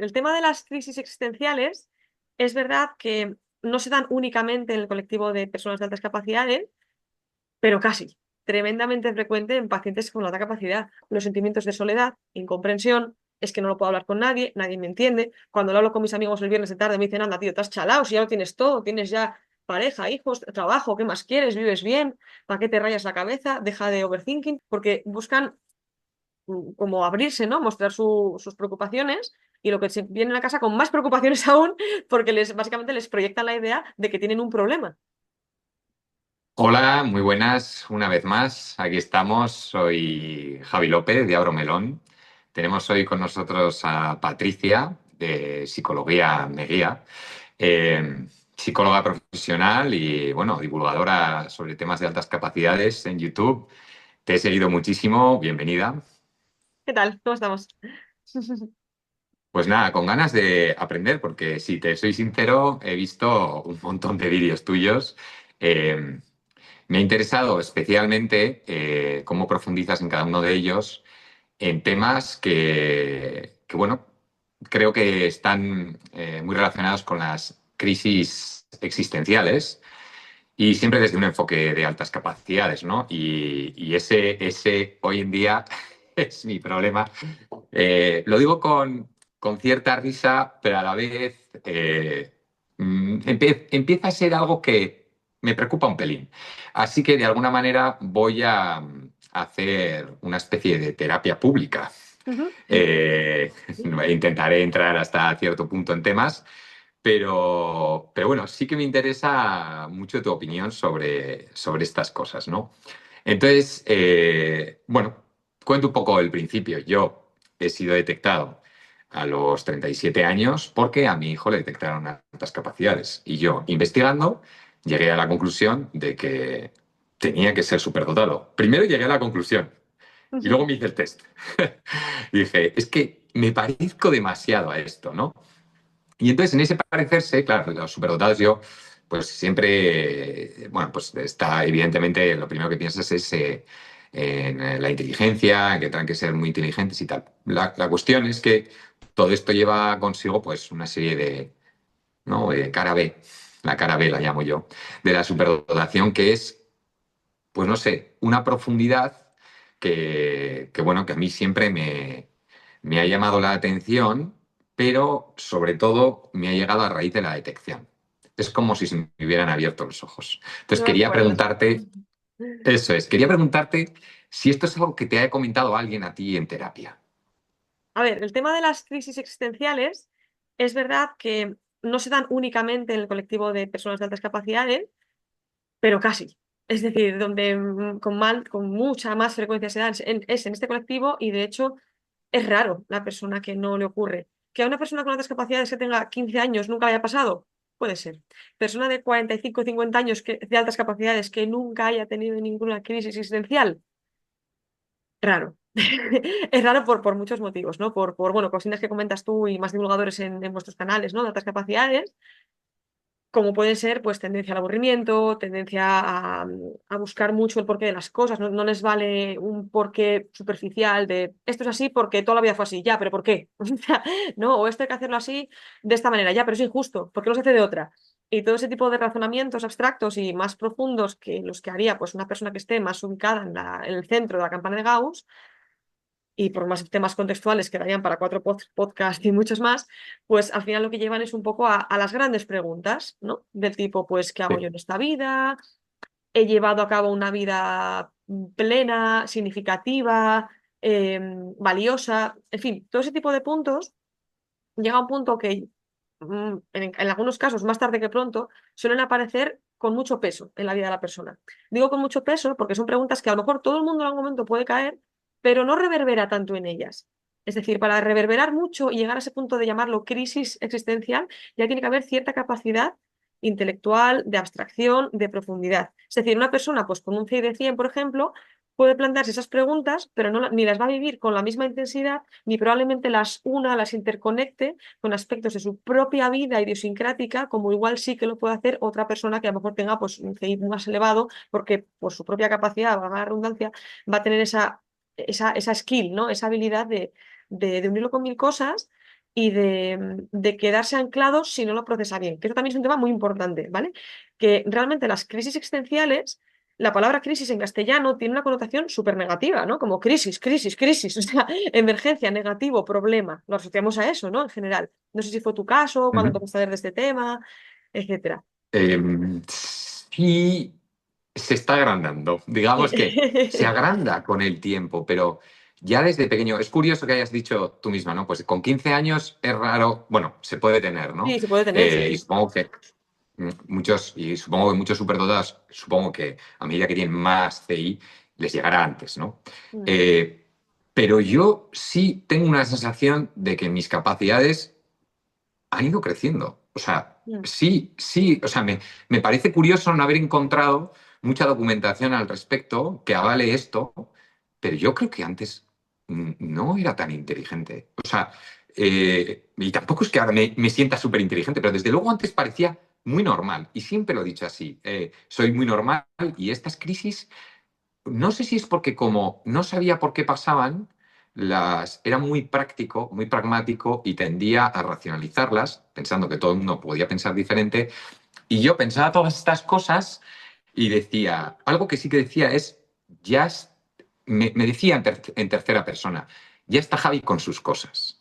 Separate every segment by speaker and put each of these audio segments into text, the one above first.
Speaker 1: El tema de las crisis existenciales es verdad que no se dan únicamente en el colectivo de personas de altas capacidades, pero casi. Tremendamente frecuente en pacientes con alta capacidad. Los sentimientos de soledad, incomprensión, es que no lo puedo hablar con nadie, nadie me entiende. Cuando lo hablo con mis amigos el viernes de tarde me dicen, anda, tío, te has chalado, si ya lo tienes todo, tienes ya pareja, hijos, trabajo, ¿qué más quieres? ¿Vives bien? ¿Para qué te rayas la cabeza? Deja de overthinking, porque buscan como abrirse, ¿no? Mostrar sus preocupaciones y lo que se vienen a casa con más preocupaciones aún, porque básicamente les proyectan la idea de que tienen un problema.
Speaker 2: Hola, muy buenas, una vez más. Aquí estamos. Soy Javi López de Abromelón. Tenemos hoy con nosotros a Patricia de Psicología Meguía, psicóloga profesional y bueno, divulgadora sobre temas de altas capacidades en YouTube. Te he seguido muchísimo. Bienvenida.
Speaker 1: ¿Qué tal? ¿Cómo estamos?
Speaker 2: Pues nada, con ganas de aprender, porque si te soy sincero, he visto un montón de vídeos tuyos. Eh, Me ha interesado especialmente cómo profundizas en cada uno de ellos en temas que, bueno, creo que están muy relacionados con las crisis existenciales y siempre desde un enfoque de altas capacidades, ¿no? Y ese hoy en día es mi problema. Lo digo con cierta risa, pero a la vez empieza a ser algo que me preocupa un pelín. Así que de alguna manera voy a hacer una especie de terapia pública.
Speaker 1: Ujú.
Speaker 2: Eh, Intentaré entrar hasta cierto punto en temas, pero bueno, sí que me interesa mucho tu opinión sobre estas cosas, ¿no? Entonces, bueno, cuento un poco el principio. Yo he sido detectado a los 37 años porque a mi hijo le detectaron altas capacidades y yo, investigando, llegué a la conclusión de que tenía que ser superdotado. Primero llegué a la conclusión y
Speaker 1: Ujú.
Speaker 2: luego me hice el test. Dije, es que me parezco demasiado a esto, ¿no? Y entonces en ese parecerse, claro, los superdotados yo, pues siempre, bueno, pues está evidentemente lo primero que piensas es en la inteligencia, en que tengan que ser muy inteligentes y tal. La cuestión es que todo esto lleva consigo pues una serie de, ¿no? De cara B, la cara B la llamo yo, de la superdotación que es, pues no sé, una profundidad que bueno, que a mí siempre me ha llamado la atención, pero sobre todo me ha llegado a raíz de la detección. Es como si se me hubieran abierto los ojos. Entonces
Speaker 1: No me
Speaker 2: quería
Speaker 1: extrañas.
Speaker 2: preguntarte, eso es, quería preguntarte si esto es algo que te haya comentado alguien a ti en terapia.
Speaker 1: A ver, el tema de las crisis existenciales es verdad que no se dan únicamente en el colectivo de personas de altas capacidades, pero casi. Es decir, donde con mucha más frecuencia se dan es en este colectivo y de hecho es raro la persona que no le ocurre. Que a una persona con altas capacidades que tenga 15 años nunca le haya pasado, puede ser. Persona de 45 o 50 años de altas capacidades que nunca haya tenido ninguna crisis existencial, raro. Es raro por muchos motivos, ¿no? Bueno, cositas que comentas tú y más divulgadores en vuestros canales, ¿no? De altas capacidades, como puede ser pues tendencia al aburrimiento, tendencia a buscar mucho el porqué de las cosas, no les vale un porqué superficial de esto es así porque toda la vida fue así, ya, pero ¿por qué? O sea, ¿no? O esto hay que hacerlo así de esta manera, ya, pero es injusto, ¿por qué no se hace de otra? Y todo ese tipo de razonamientos abstractos y más profundos que los que haría pues una persona que esté más ubicada en el centro de la campana de Gauss, y por más temas contextuales que darían para cuatro podcasts y muchos más, pues al final lo que llevan es un poco a las grandes preguntas, ¿no? Del tipo, pues, ¿qué hago yo
Speaker 2: Sí.
Speaker 1: en esta vida? ¿He llevado a cabo una vida plena, significativa, valiosa? En fin, todo ese tipo de puntos llega a un punto que en algunos casos, más tarde que pronto, suelen aparecer con mucho peso en la vida de la persona. Digo con mucho peso porque son preguntas que a lo mejor todo el mundo en algún momento puede caer, pero no reverbera tanto en ellas. Es decir, para reverberar mucho y llegar a ese punto de llamarlo crisis existencial, ya tiene que haber cierta capacidad intelectual, de abstracción, de profundidad. Es decir, una persona pues, con un CI de 100, por ejemplo, puede plantearse esas preguntas, pero no, ni las va a vivir con la misma intensidad, ni probablemente las interconecte con aspectos de su propia vida idiosincrática, como igual sí que lo puede hacer otra persona que a lo mejor tenga pues, un CI más elevado, porque por su propia capacidad, valga la redundancia, va a tener esa skill, ¿no? Esa habilidad de unirlo con mil cosas y de quedarse anclados si no lo procesa bien, que eso también es un tema muy importante, ¿vale? Que realmente las crisis existenciales, la palabra crisis en castellano tiene una connotación súper negativa, ¿no? Como crisis, crisis, crisis, o sea, emergencia, negativo, problema, lo asociamos a eso, ¿no? En general. No sé si fue tu caso, cuando
Speaker 2: Ujú.
Speaker 1: empezaste a ver de este tema, etcétera.
Speaker 2: Sí, se está agrandando.
Speaker 1: Sí.
Speaker 2: Digamos que se agranda con el tiempo, pero ya desde pequeño, es curioso que hayas dicho tú misma, ¿no? Pues con 15 años es raro, bueno, se puede tener, ¿no?
Speaker 1: Sí, se puede tener, sí,
Speaker 2: Y
Speaker 1: sí.
Speaker 2: supongo que muchos, y supongo que muchos superdotados, supongo que a medida que tienen más CI, les llegará antes, ¿no?
Speaker 1: Mm,
Speaker 2: Eh, pero yo sí tengo una sensación de que mis capacidades han ido creciendo. O sea,
Speaker 1: mm,
Speaker 2: sí, sí, o sea, me parece curioso no haber encontrado mucha documentación al respecto que avale esto, pero yo creo que antes no era tan inteligente. O sea, y tampoco es que ahora me sienta súper inteligente, pero desde luego antes parecía muy normal, y siempre lo he dicho así, soy muy normal y estas crisis no sé si es porque como no sabía por qué pasaban, era muy práctico, muy pragmático y tendía a racionalizarlas, pensando que todo el mundo podía pensar diferente. Y yo pensaba todas estas cosas y decía, algo que sí que decía es, me decía en tercera persona, ya está Javi con sus cosas,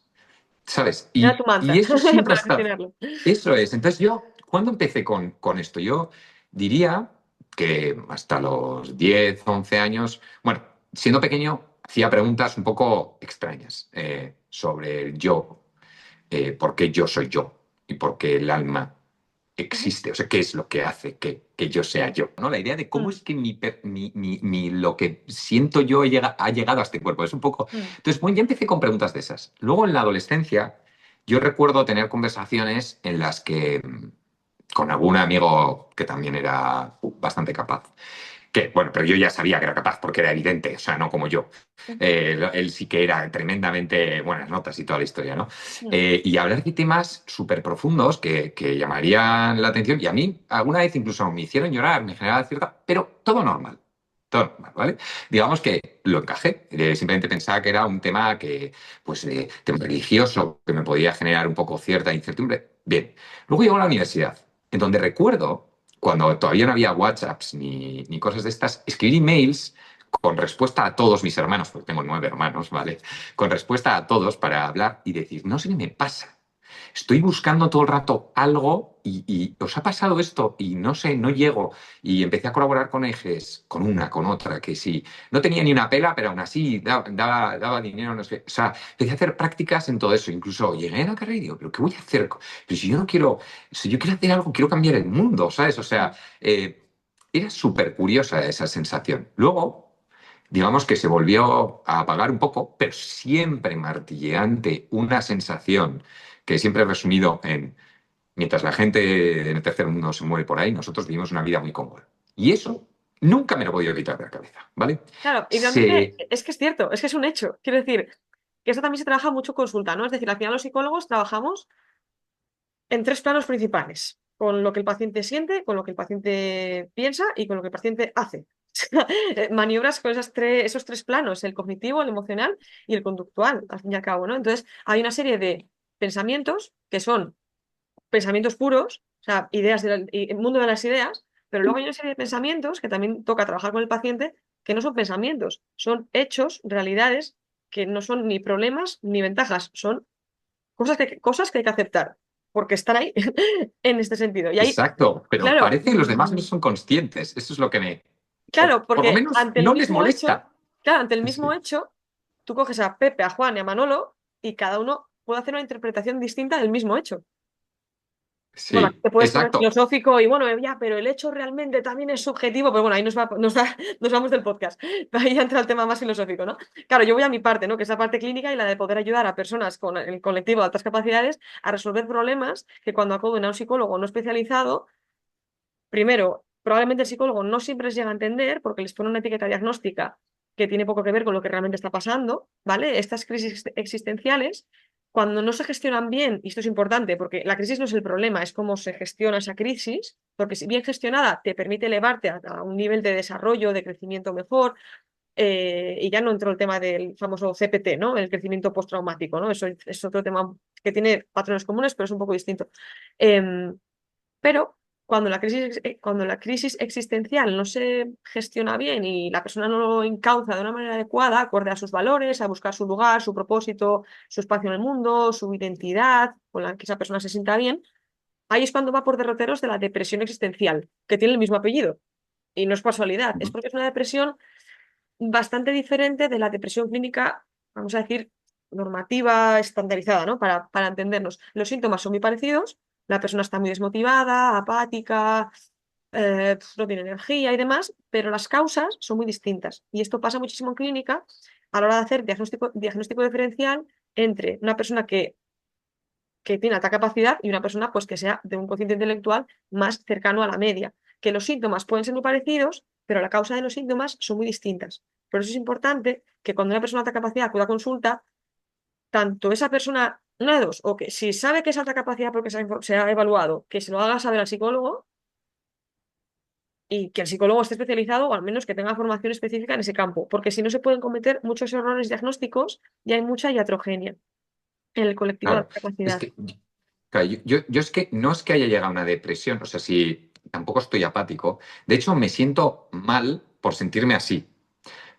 Speaker 2: ¿sabes?
Speaker 1: era tu
Speaker 2: Y
Speaker 1: mantra
Speaker 2: eso siempre
Speaker 1: para
Speaker 2: está.
Speaker 1: gestionarlo.
Speaker 2: Eso es. Entonces yo, ¿cuándo empecé con esto? Yo diría que hasta los 10 11 años, bueno, siendo pequeño, hacía preguntas un poco extrañas sobre el yo, por qué yo soy yo y por qué el alma
Speaker 1: Ujú,
Speaker 2: existe, o sea, qué es lo que hace que yo sea yo, ¿no? La idea de cómo
Speaker 1: mm,
Speaker 2: es que lo que siento yo ha llegado a este cuerpo, es un poco...
Speaker 1: mm,
Speaker 2: Entonces, bueno, ya empecé con preguntas de esas. Luego, en la adolescencia, yo recuerdo tener conversaciones en las que, con algún amigo que también era bastante capaz, que, bueno, pero yo ya sabía que era capaz porque era evidente, o sea, no como yo.
Speaker 1: mm,
Speaker 2: Él sí que era tremendamente buenas notas y toda la historia, ¿no?
Speaker 1: mm.
Speaker 2: Y hablar de temas súper profundos que llamarían la atención y a mí alguna vez incluso me hicieron llorar, me generaba cierta, pero todo normal. Todo normal, ¿vale? Digamos que lo encajé. Simplemente pensaba que era un tema que, pues, tema religioso, que me podía generar un poco cierta incertidumbre. Bien. Luego llegó a la universidad, en donde recuerdo cuando todavía no había WhatsApps ni cosas de estas, escribir emails con respuesta a todos mis hermanos, porque tengo 9 hermanos, ¿vale? Con respuesta a todos para hablar y decir, no sé qué me pasa. Estoy buscando todo el rato algo y os ha pasado esto y no sé, no llego. Y empecé a colaborar con ejes, con una, con otra, que sí, no tenía ni una pela, pero aún así daba dinero, no sé. O sea, empecé a hacer prácticas en todo eso. Incluso llegué a la carrera y digo, ¿pero qué voy a hacer? Pero si yo no quiero, si yo quiero hacer algo, quiero cambiar el mundo, ¿sabes? O sea, era súper curiosa esa sensación. Luego, digamos que se volvió a apagar un poco, pero siempre martilleante, una sensación que siempre he resumido en, mientras la gente en el tercer mundo se mueve por ahí, nosotros vivimos una vida muy cómoda. Y eso nunca me lo he podido quitar de la cabeza, ¿vale?
Speaker 1: Claro, y realmente
Speaker 2: Se...
Speaker 1: es que es cierto, es que es un hecho. Quiero decir, que eso también se trabaja mucho consulta, ¿no? Es decir, al final los psicólogos trabajamos en tres planos principales, con lo que el paciente siente, con lo que el paciente piensa y con lo que el paciente hace. Maniobras con esos tres planos, el cognitivo, el emocional y el conductual, al fin y al cabo, ¿no? Entonces, hay una serie de pensamientos que son pensamientos puros, o sea, el mundo de las ideas, pero luego hay una serie de pensamientos que también toca trabajar con el paciente, que no son pensamientos, son hechos, realidades, que no son ni problemas ni ventajas, son cosas que hay que aceptar, porque están ahí en este sentido. Y ahí,
Speaker 2: Exacto, pero
Speaker 1: claro,
Speaker 2: parece que los demás no son conscientes. Eso es lo que me... O
Speaker 1: claro,
Speaker 2: por lo
Speaker 1: porque
Speaker 2: menos
Speaker 1: ante el
Speaker 2: no les
Speaker 1: mismo hecho,
Speaker 2: molesta.
Speaker 1: claro, ante el mismo
Speaker 2: Sí,
Speaker 1: hecho, tú coges a Pepe, a Juan y a Manolo y cada uno puede hacer una interpretación distinta del mismo hecho. Bueno, aquí
Speaker 2: sí,
Speaker 1: te puedes poner
Speaker 2: exacto.
Speaker 1: filosófico y bueno, ya, pero el hecho realmente también es subjetivo, pero bueno, ahí nos vamos del podcast. Ahí ya entra el tema más filosófico, ¿no? Claro, yo voy a mi parte, ¿no? Que es la parte clínica y la de poder ayudar a personas con el colectivo de altas capacidades a resolver problemas que cuando acuden a un psicólogo no especializado, primero, probablemente el psicólogo no siempre les llega a entender porque les pone una etiqueta diagnóstica que tiene poco que ver con lo que realmente está pasando, ¿vale? Estas crisis existenciales, cuando no se gestionan bien, y esto es importante porque la crisis no es el problema, es cómo se gestiona esa crisis, porque si bien gestionada te permite elevarte a un nivel de desarrollo, de crecimiento mejor, y ya no entró el tema del famoso CPT, ¿no? El crecimiento postraumático, ¿no? Eso es otro tema que tiene patrones comunes, pero es un poco distinto. Em, pero cuando la crisis existencial no se gestiona bien y la persona no lo encauza de una manera adecuada, acorde a sus valores, a buscar su lugar, su propósito, su espacio en el mundo, su identidad, con la que esa persona se sienta bien, ahí es cuando va por derroteros de la depresión existencial, que tiene el mismo apellido. Y no es casualidad, es porque es una depresión bastante diferente de la depresión clínica, vamos a decir, normativa, estandarizada, ¿no? Para entendernos. Los síntomas son muy parecidos, la persona está muy desmotivada, apática, no tiene energía y demás, pero las causas son muy distintas. Y esto pasa muchísimo en clínica a la hora de hacer diagnóstico diferencial entre una persona que tiene alta capacidad y una persona pues, que sea de un cociente intelectual más cercano a la media. Que los síntomas pueden ser muy parecidos, pero la causa de los síntomas son muy distintas. Por eso es importante que cuando una persona de alta capacidad acuda a consulta, tanto esa persona, una de dos, o que si sabe que es alta capacidad porque se ha evaluado, que se lo haga saber al psicólogo y que el psicólogo esté especializado o al menos que tenga formación específica en ese campo, porque si no se pueden cometer muchos errores diagnósticos y hay mucha iatrogenia en el colectivo de
Speaker 2: Claro,
Speaker 1: alta
Speaker 2: es
Speaker 1: capacidad.
Speaker 2: que, claro, yo es que no es que haya llegado a una depresión, o sea, si tampoco estoy apático, de hecho me siento mal por sentirme así,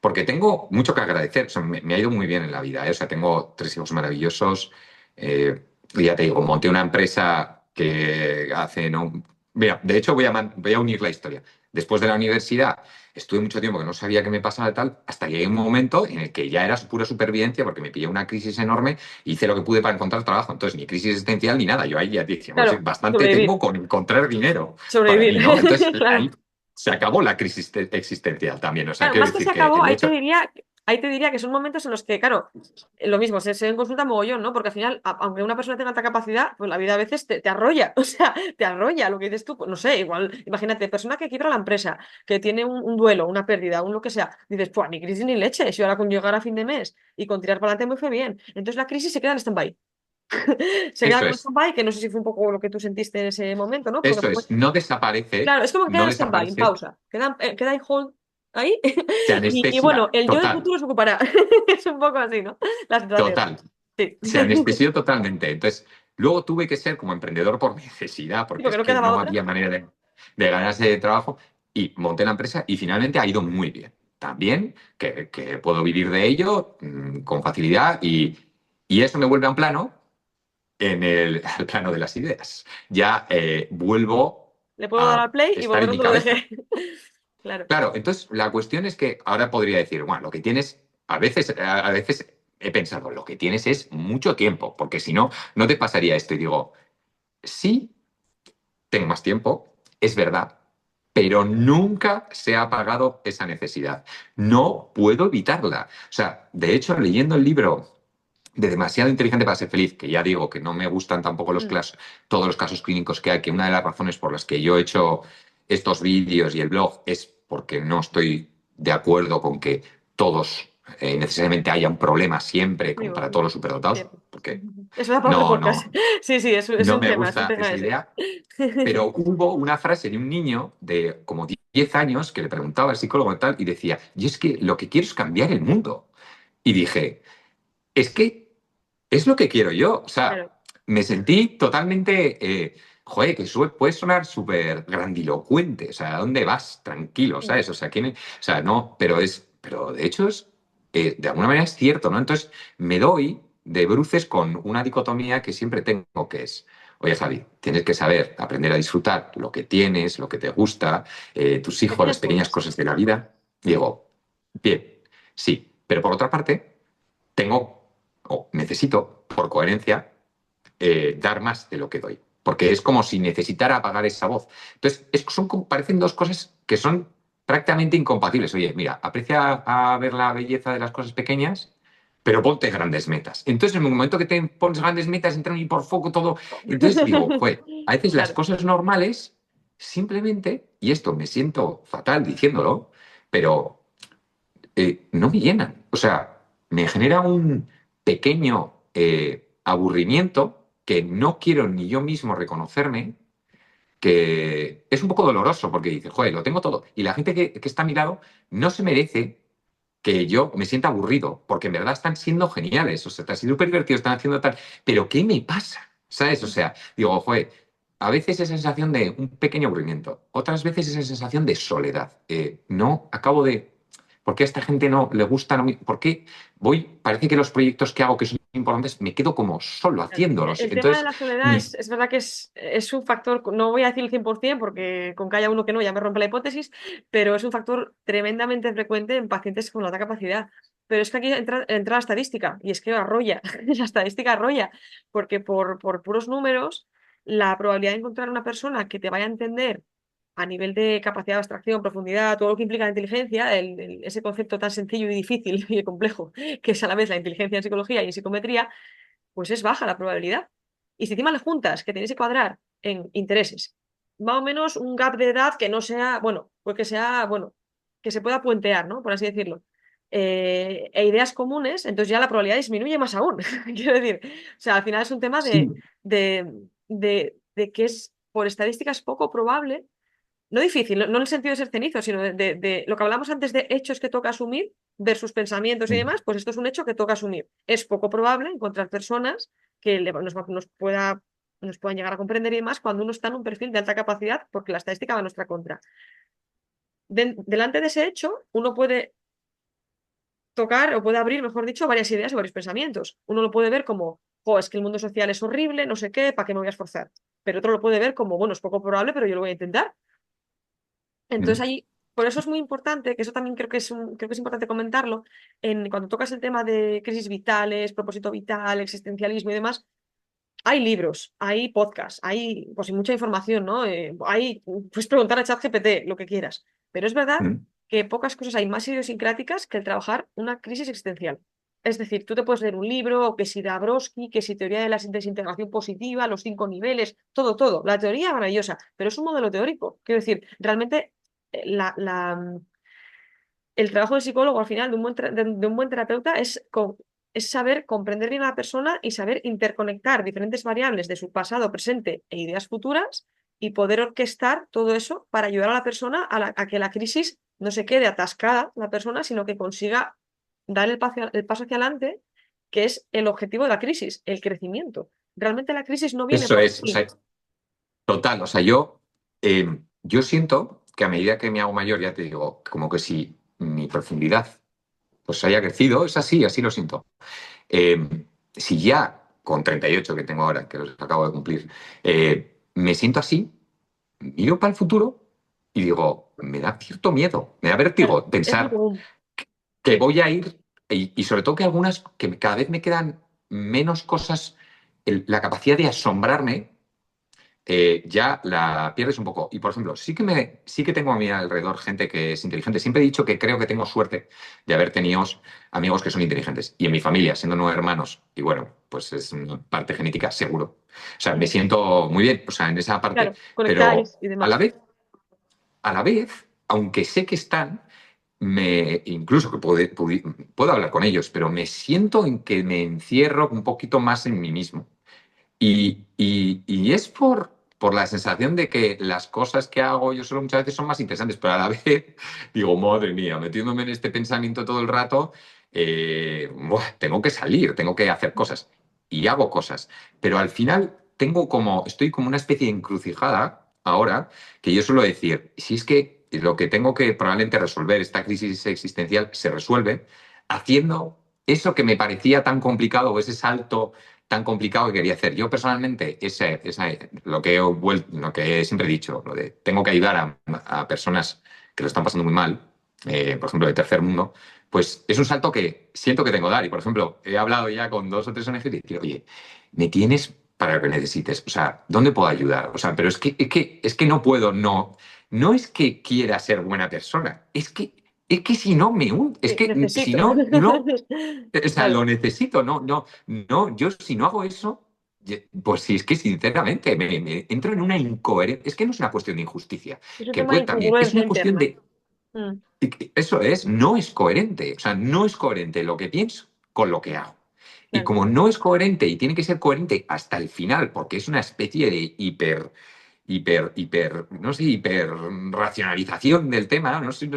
Speaker 2: porque tengo mucho que agradecer, o sea, me ha ido muy bien en la vida, ¿eh? O sea, tengo 3 hijos maravillosos, y ya te digo, monté una empresa que hace, no, mira, de hecho voy a unir la historia. Después de la universidad estuve mucho tiempo que no sabía qué me pasaba y tal, hasta que llegué a un momento en el que ya era pura supervivencia porque me pillé una crisis enorme y hice lo que pude para encontrar trabajo. Entonces, ni crisis existencial ni nada. Yo ahí ya dije, pues,
Speaker 1: Claro,
Speaker 2: bastante tengo
Speaker 1: sobrevivir,
Speaker 2: con encontrar dinero para
Speaker 1: sobrevivir,
Speaker 2: mí, ¿no? Entonces,
Speaker 1: claro.
Speaker 2: ahí se acabó la crisis existencial también. O sea,
Speaker 1: Claro,
Speaker 2: quiero
Speaker 1: más que se
Speaker 2: decir que
Speaker 1: acabó,
Speaker 2: el hecho...
Speaker 1: ahí te diría que son momentos en los que, claro, lo mismo, se ven consulta mogollón, ¿no? Porque al final, aunque una persona tenga alta capacidad, pues la vida a veces te arrolla, o sea, te arrolla lo que dices tú, pues no sé, igual, imagínate, persona que quiebra la empresa, que tiene un duelo, una pérdida, un lo que sea, dices, pues ni crisis ni leche, si ahora con llegar a fin de mes y con tirar para adelante me fue bien. Entonces la crisis se queda en stand-by. Se queda
Speaker 2: Eso
Speaker 1: como en
Speaker 2: es.
Speaker 1: stand-by, que no sé si fue un poco lo que tú sentiste en ese momento, ¿no? Porque
Speaker 2: Eso es, no desaparece,
Speaker 1: claro, es como que queda
Speaker 2: no
Speaker 1: en stand-by, en
Speaker 2: desaparece,
Speaker 1: pausa. Queda en hold ahí.
Speaker 2: se
Speaker 1: Y bueno,
Speaker 2: anestesia,
Speaker 1: el yo del
Speaker 2: total,
Speaker 1: futuro se ocupará. Es un poco así, ¿no? La situación.
Speaker 2: total,
Speaker 1: Sí.
Speaker 2: se anestesió totalmente. Entonces, luego tuve que ser como emprendedor por necesidad,
Speaker 1: Sí,
Speaker 2: porque
Speaker 1: porque
Speaker 2: es
Speaker 1: no
Speaker 2: que
Speaker 1: quedaba
Speaker 2: no
Speaker 1: otra.
Speaker 2: había manera de ganarse de trabajo, y monté la empresa y finalmente ha ido muy bien. También que puedo vivir de ello con facilidad y eso me vuelve a un plano en el al plano de las ideas. Ya vuelvo
Speaker 1: Le puedo dar al
Speaker 2: a
Speaker 1: play y
Speaker 2: estar
Speaker 1: volver
Speaker 2: en mi
Speaker 1: donde lo
Speaker 2: cabeza.
Speaker 1: dejé. Claro.
Speaker 2: Claro, entonces la cuestión es que ahora podría decir, bueno, lo que tienes, a veces he pensado, lo que tienes es mucho tiempo, porque si no, no te pasaría esto. Y digo, sí, tengo más tiempo, es verdad, pero nunca se ha apagado esa necesidad. No puedo evitarla. O sea, de hecho, leyendo el libro de Demasiado inteligente para ser feliz, que ya digo que no me gustan tampoco
Speaker 1: Mm,
Speaker 2: todos los casos clínicos que hay, que una de las razones por las que yo he hecho estos vídeos y el blog es porque no estoy de acuerdo con que todos necesariamente haya un problema siempre
Speaker 1: muy
Speaker 2: como para
Speaker 1: bueno.
Speaker 2: todos los superdotados,
Speaker 1: Cierto.
Speaker 2: porque
Speaker 1: Eso da para otro
Speaker 2: no,
Speaker 1: podcast.
Speaker 2: no,
Speaker 1: Sí, sí, es
Speaker 2: no
Speaker 1: un
Speaker 2: me
Speaker 1: tema, es un
Speaker 2: gusta
Speaker 1: tema
Speaker 2: esa
Speaker 1: ese.
Speaker 2: idea, pero hubo una frase de un niño de como 10 años que le preguntaba al psicólogo y tal y decía, y es que lo que quiero es cambiar el mundo. Y dije, es que es lo que quiero yo. O
Speaker 1: Claro.
Speaker 2: sea, me sentí totalmente, joder, que puede sonar súper grandilocuente. O sea, ¿a dónde vas? Tranquilo,
Speaker 1: Mm.
Speaker 2: ¿sabes? O sea, o sea, no, pero de hecho es, de alguna manera es cierto, ¿no? Entonces me doy de bruces con una dicotomía que siempre tengo, que es, oye, Javi, tienes que saber aprender a disfrutar lo que tienes, lo que te gusta, tus hijos, las
Speaker 1: Pequeñas
Speaker 2: pequeñas
Speaker 1: cosas.
Speaker 2: cosas de la vida. Digo, bien, sí, pero por otra parte tengo o necesito, por coherencia, dar más de lo que doy. Porque es como si necesitara apagar esa voz. Entonces, parecen dos cosas que son prácticamente incompatibles. Oye, mira, aprecia a ver la belleza de las cosas pequeñas, pero ponte grandes metas. Entonces, en el momento que te pones grandes metas, entran y por foco todo. Entonces digo, joder, a veces las
Speaker 1: Claro.
Speaker 2: cosas normales, simplemente, y esto me siento fatal diciéndolo, pero no me llenan. O sea, me genera un pequeño aburrimiento que no quiero ni yo mismo reconocerme, que es un poco doloroso porque dice, joder, lo tengo todo. Y la gente que está a mi lado no se merece. que yo me sienta aburrido, porque en verdad están siendo geniales, o sea, están siendo súper divertidos, están haciendo tal, pero ¿qué me pasa? ¿Sabes? O sea, digo, joder, a veces esa sensación de un pequeño aburrimiento, otras veces esa sensación de soledad. No acabo de... ¿Por qué a esta gente no le gusta lo mismo? ¿Por qué parece que los proyectos que hago que son importantes, me quedo como solo haciéndolos?
Speaker 1: El tema de
Speaker 2: Entonces,
Speaker 1: la soledad
Speaker 2: ni...
Speaker 1: es verdad que es un factor, no voy a decir el 100% porque con que haya uno que no ya me rompe la hipótesis, pero es un factor tremendamente frecuente en pacientes con alta capacidad. Pero es que aquí entra la estadística y es que arrolla, la estadística arrolla, porque por puros números, la probabilidad de encontrar una persona que te vaya a entender a nivel de capacidad de abstracción, profundidad, todo lo que implica la inteligencia, ese concepto tan sencillo y difícil y complejo que es a la vez la inteligencia en psicología y en psicometría, pues es baja la probabilidad. Y si encima le juntas que tenéis que cuadrar en intereses, más o menos un gap de edad que no sea, bueno, pues que sea, bueno, que se pueda puentear, ¿no? Por así decirlo. E ideas comunes, entonces ya la probabilidad disminuye más aún. Quiero decir, o sea, al final es un tema
Speaker 2: Sí.
Speaker 1: de que es, por estadísticas, poco probable, no difícil, no en el sentido de ser cenizo, sino de lo que hablamos antes de hechos que toca asumir versus pensamientos y demás, pues esto es un hecho que toca asumir. Es poco probable encontrar personas que nos puedan llegar a comprender y demás cuando uno está en un perfil de alta capacidad, porque la estadística va a nuestra contra. Delante de ese hecho, uno puede tocar o puede abrir, mejor dicho, varias ideas y varios pensamientos. Uno lo puede ver como, jo, es que el mundo social es horrible, no sé qué, ¿para qué me voy a esforzar? Pero otro lo puede ver como, bueno, es poco probable, pero yo lo voy a intentar. Entonces
Speaker 2: Mm,
Speaker 1: ahí, por eso es muy importante, que eso también creo que es importante comentarlo, cuando tocas el tema de crisis vitales, propósito vital, existencialismo y demás, hay libros, hay podcasts, hay pues mucha información, ¿no? Puedes preguntar a ChatGPT lo que quieras, pero es verdad
Speaker 2: mm.
Speaker 1: que pocas cosas hay más idiosincráticas que el trabajar una crisis existencial. Es decir, tú te puedes leer un libro, o que si Dabrowski, que si teoría de la desintegración positiva, los 5 niveles, todo, todo. La teoría maravillosa, pero es un modelo teórico. Quiero decir, realmente eh, la, la, el trabajo del psicólogo al final de un buen terapeuta es saber comprender bien a la persona y saber interconectar diferentes variables de su pasado, presente e ideas futuras y poder orquestar todo eso para ayudar a la persona a que la crisis no se quede atascada la persona, sino que consiga dar el paso hacia adelante, que es el objetivo de la crisis, el crecimiento. Realmente la crisis no viene
Speaker 2: Eso
Speaker 1: por
Speaker 2: es, o
Speaker 1: sí.
Speaker 2: sea, total, o sea, yo siento que a medida que me hago mayor, ya te digo, como que si mi profundidad pues haya crecido, es así, así lo siento. Si ya con 38 que tengo ahora, que los acabo de cumplir, me siento así, miro para el futuro y digo, me da cierto miedo, me da
Speaker 1: Claro,
Speaker 2: vértigo
Speaker 1: es muy
Speaker 2: pensar
Speaker 1: común.
Speaker 2: que
Speaker 1: Sí,
Speaker 2: voy a ir, y sobre todo que algunas, que cada vez me quedan menos cosas, la capacidad de asombrarme ya la pierdes un poco. Y por ejemplo, sí que tengo a mi alrededor gente que es inteligente. Siempre he dicho que creo que tengo suerte de haber tenido amigos que son inteligentes. Y en mi familia, siendo 9 hermanos, y bueno, pues es una parte genética, seguro. O sea, me
Speaker 1: ujú,
Speaker 2: siento muy bien, o sea, en esa parte.
Speaker 1: claro,
Speaker 2: Pero
Speaker 1: conectáis y
Speaker 2: a la
Speaker 1: demás.
Speaker 2: vez, a la vez, aunque sé que están, incluso que puedo hablar con ellos, pero me siento en que me encierro un poquito más en mí mismo. Y es por la sensación de que las cosas que hago yo solo muchas veces son más interesantes, pero a la vez digo, madre mía, metiéndome en este pensamiento todo el rato, buah, tengo que salir, tengo que hacer cosas y hago cosas. Pero al final estoy como una especie de encrucijada ahora que yo suelo decir, si es que lo que tengo que probablemente resolver, esta crisis existencial, se resuelve haciendo eso que me parecía tan complicado o ese salto tan complicado que quería hacer. Yo personalmente, lo que siempre he dicho, lo de tengo que ayudar a personas que lo están pasando muy mal, por ejemplo, de tercer mundo, pues es un salto que siento que tengo que dar. Y, por ejemplo, he hablado ya con 2 o 3 ONGs y decir, oye, me tienes para lo que necesites. O sea, ¿dónde puedo ayudar? O sea, pero es que no puedo, no es que quiera ser buena persona, es que si no es
Speaker 1: Sí,
Speaker 2: que si
Speaker 1: necesito.
Speaker 2: no, o sea,
Speaker 1: Claro,
Speaker 2: lo necesito, no, yo si no hago eso, pues sí, es que sinceramente me entro en una incoherencia. Es que no es una cuestión de injusticia,
Speaker 1: es un
Speaker 2: que
Speaker 1: tema de
Speaker 2: puede también, es
Speaker 1: incongruencia
Speaker 2: una cuestión
Speaker 1: interna.
Speaker 2: de,
Speaker 1: Mm,
Speaker 2: eso es, no es coherente, o sea, no es coherente lo que pienso con lo que hago. Y
Speaker 1: claro.
Speaker 2: como no es coherente y tiene que ser coherente hasta el final, porque es una especie de no sé, hiper racionalización del tema, no sé,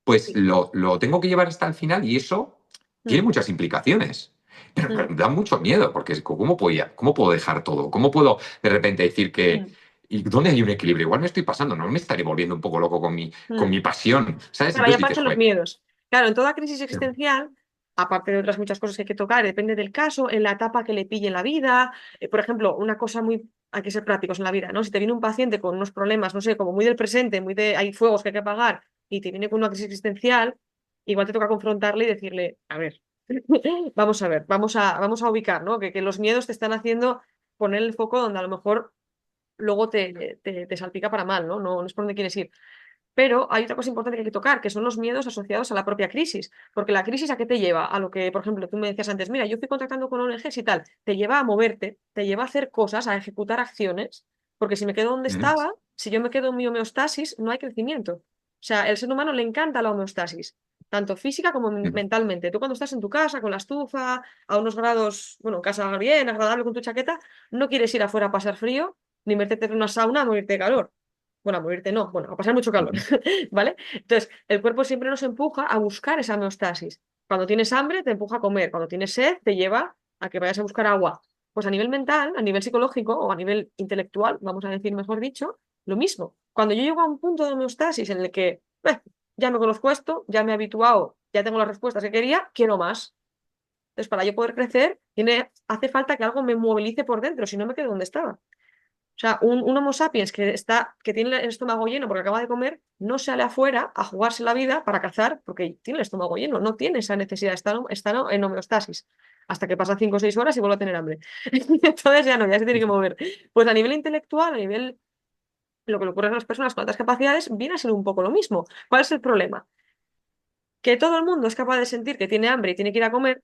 Speaker 2: pues
Speaker 1: Sí.
Speaker 2: lo tengo que llevar hasta el final y eso tiene
Speaker 1: Mm,
Speaker 2: muchas implicaciones. Pero me
Speaker 1: mm,
Speaker 2: da mucho miedo, porque ¿cómo puedo dejar todo? ¿Cómo puedo de repente decir que...
Speaker 1: mm,
Speaker 2: ¿Y dónde hay un equilibrio? Igual me estoy pasando, no me estaré volviendo un poco loco con
Speaker 1: mm.
Speaker 2: mi pasión, ¿sabes?
Speaker 1: Claro, ahí
Speaker 2: Entonces dices,
Speaker 1: aparecen los
Speaker 2: joder,
Speaker 1: miedos. Claro, en toda crisis existencial, aparte de otras muchas cosas que hay que tocar, depende del caso, en la etapa que le pille en la vida. Por ejemplo, una cosa muy... Hay que ser prácticos en la vida, ¿no? Si te viene un paciente con unos problemas, no sé, como muy del presente, muy de... Hay fuegos que hay que apagar y te viene con una crisis existencial, igual te toca confrontarle y decirle, a ver, vamos a ver, vamos a ubicar, ¿no? Que los miedos te están haciendo poner el foco donde a lo mejor luego te salpica para mal, ¿no? No es por donde quieres ir. Pero hay otra cosa importante que hay que tocar, que son los miedos asociados a la propia crisis. Porque la crisis, ¿a qué te lleva? A lo que, por ejemplo, tú me decías antes, mira, yo estoy contactando con ONGs y tal. Te lleva a moverte, te lleva a hacer cosas, a ejecutar acciones. Porque si me quedo donde
Speaker 2: ¿Mm?
Speaker 1: estaba, si yo me quedo en mi homeostasis, no hay crecimiento. O sea, el ser humano le encanta la homeostasis, tanto física como
Speaker 2: ¿Mm?
Speaker 1: mentalmente. Tú cuando estás en tu casa, con la estufa, a unos grados, bueno, en casa bien, agradable con tu chaqueta, no quieres ir afuera a pasar frío, ni meterte en una sauna a morirte de calor. Bueno, a morirte no, bueno, a pasar mucho calor.
Speaker 2: ¿Mm?
Speaker 1: ¿Vale? Entonces, el cuerpo siempre nos empuja a buscar esa homeostasis. Cuando tienes hambre, te empuja a comer. Cuando tienes sed, te lleva a que vayas a buscar agua. Pues a nivel mental, a nivel psicológico o a nivel intelectual, vamos a decir mejor dicho, lo mismo. Cuando yo llego a un punto de homeostasis en el que ya me conozco esto, ya me he habituado, ya tengo las respuestas que quería, quiero más. Entonces, para yo poder crecer, hace falta que algo me movilice por dentro, si no me quedo donde estaba. O sea, un Homo sapiens que tiene el estómago lleno porque acaba de comer, no sale afuera a jugarse la vida para cazar porque tiene el estómago lleno, no tiene esa necesidad, está en homeostasis. Hasta que pasa 5 o 6 horas y vuelve a tener hambre. Entonces ya no, ya se tiene que mover. Pues a nivel intelectual, a nivel lo que le ocurre a las personas con altas capacidades, viene a ser un poco lo mismo. ¿Cuál es el problema? Que todo el mundo es capaz de sentir que tiene hambre y tiene que ir a comer,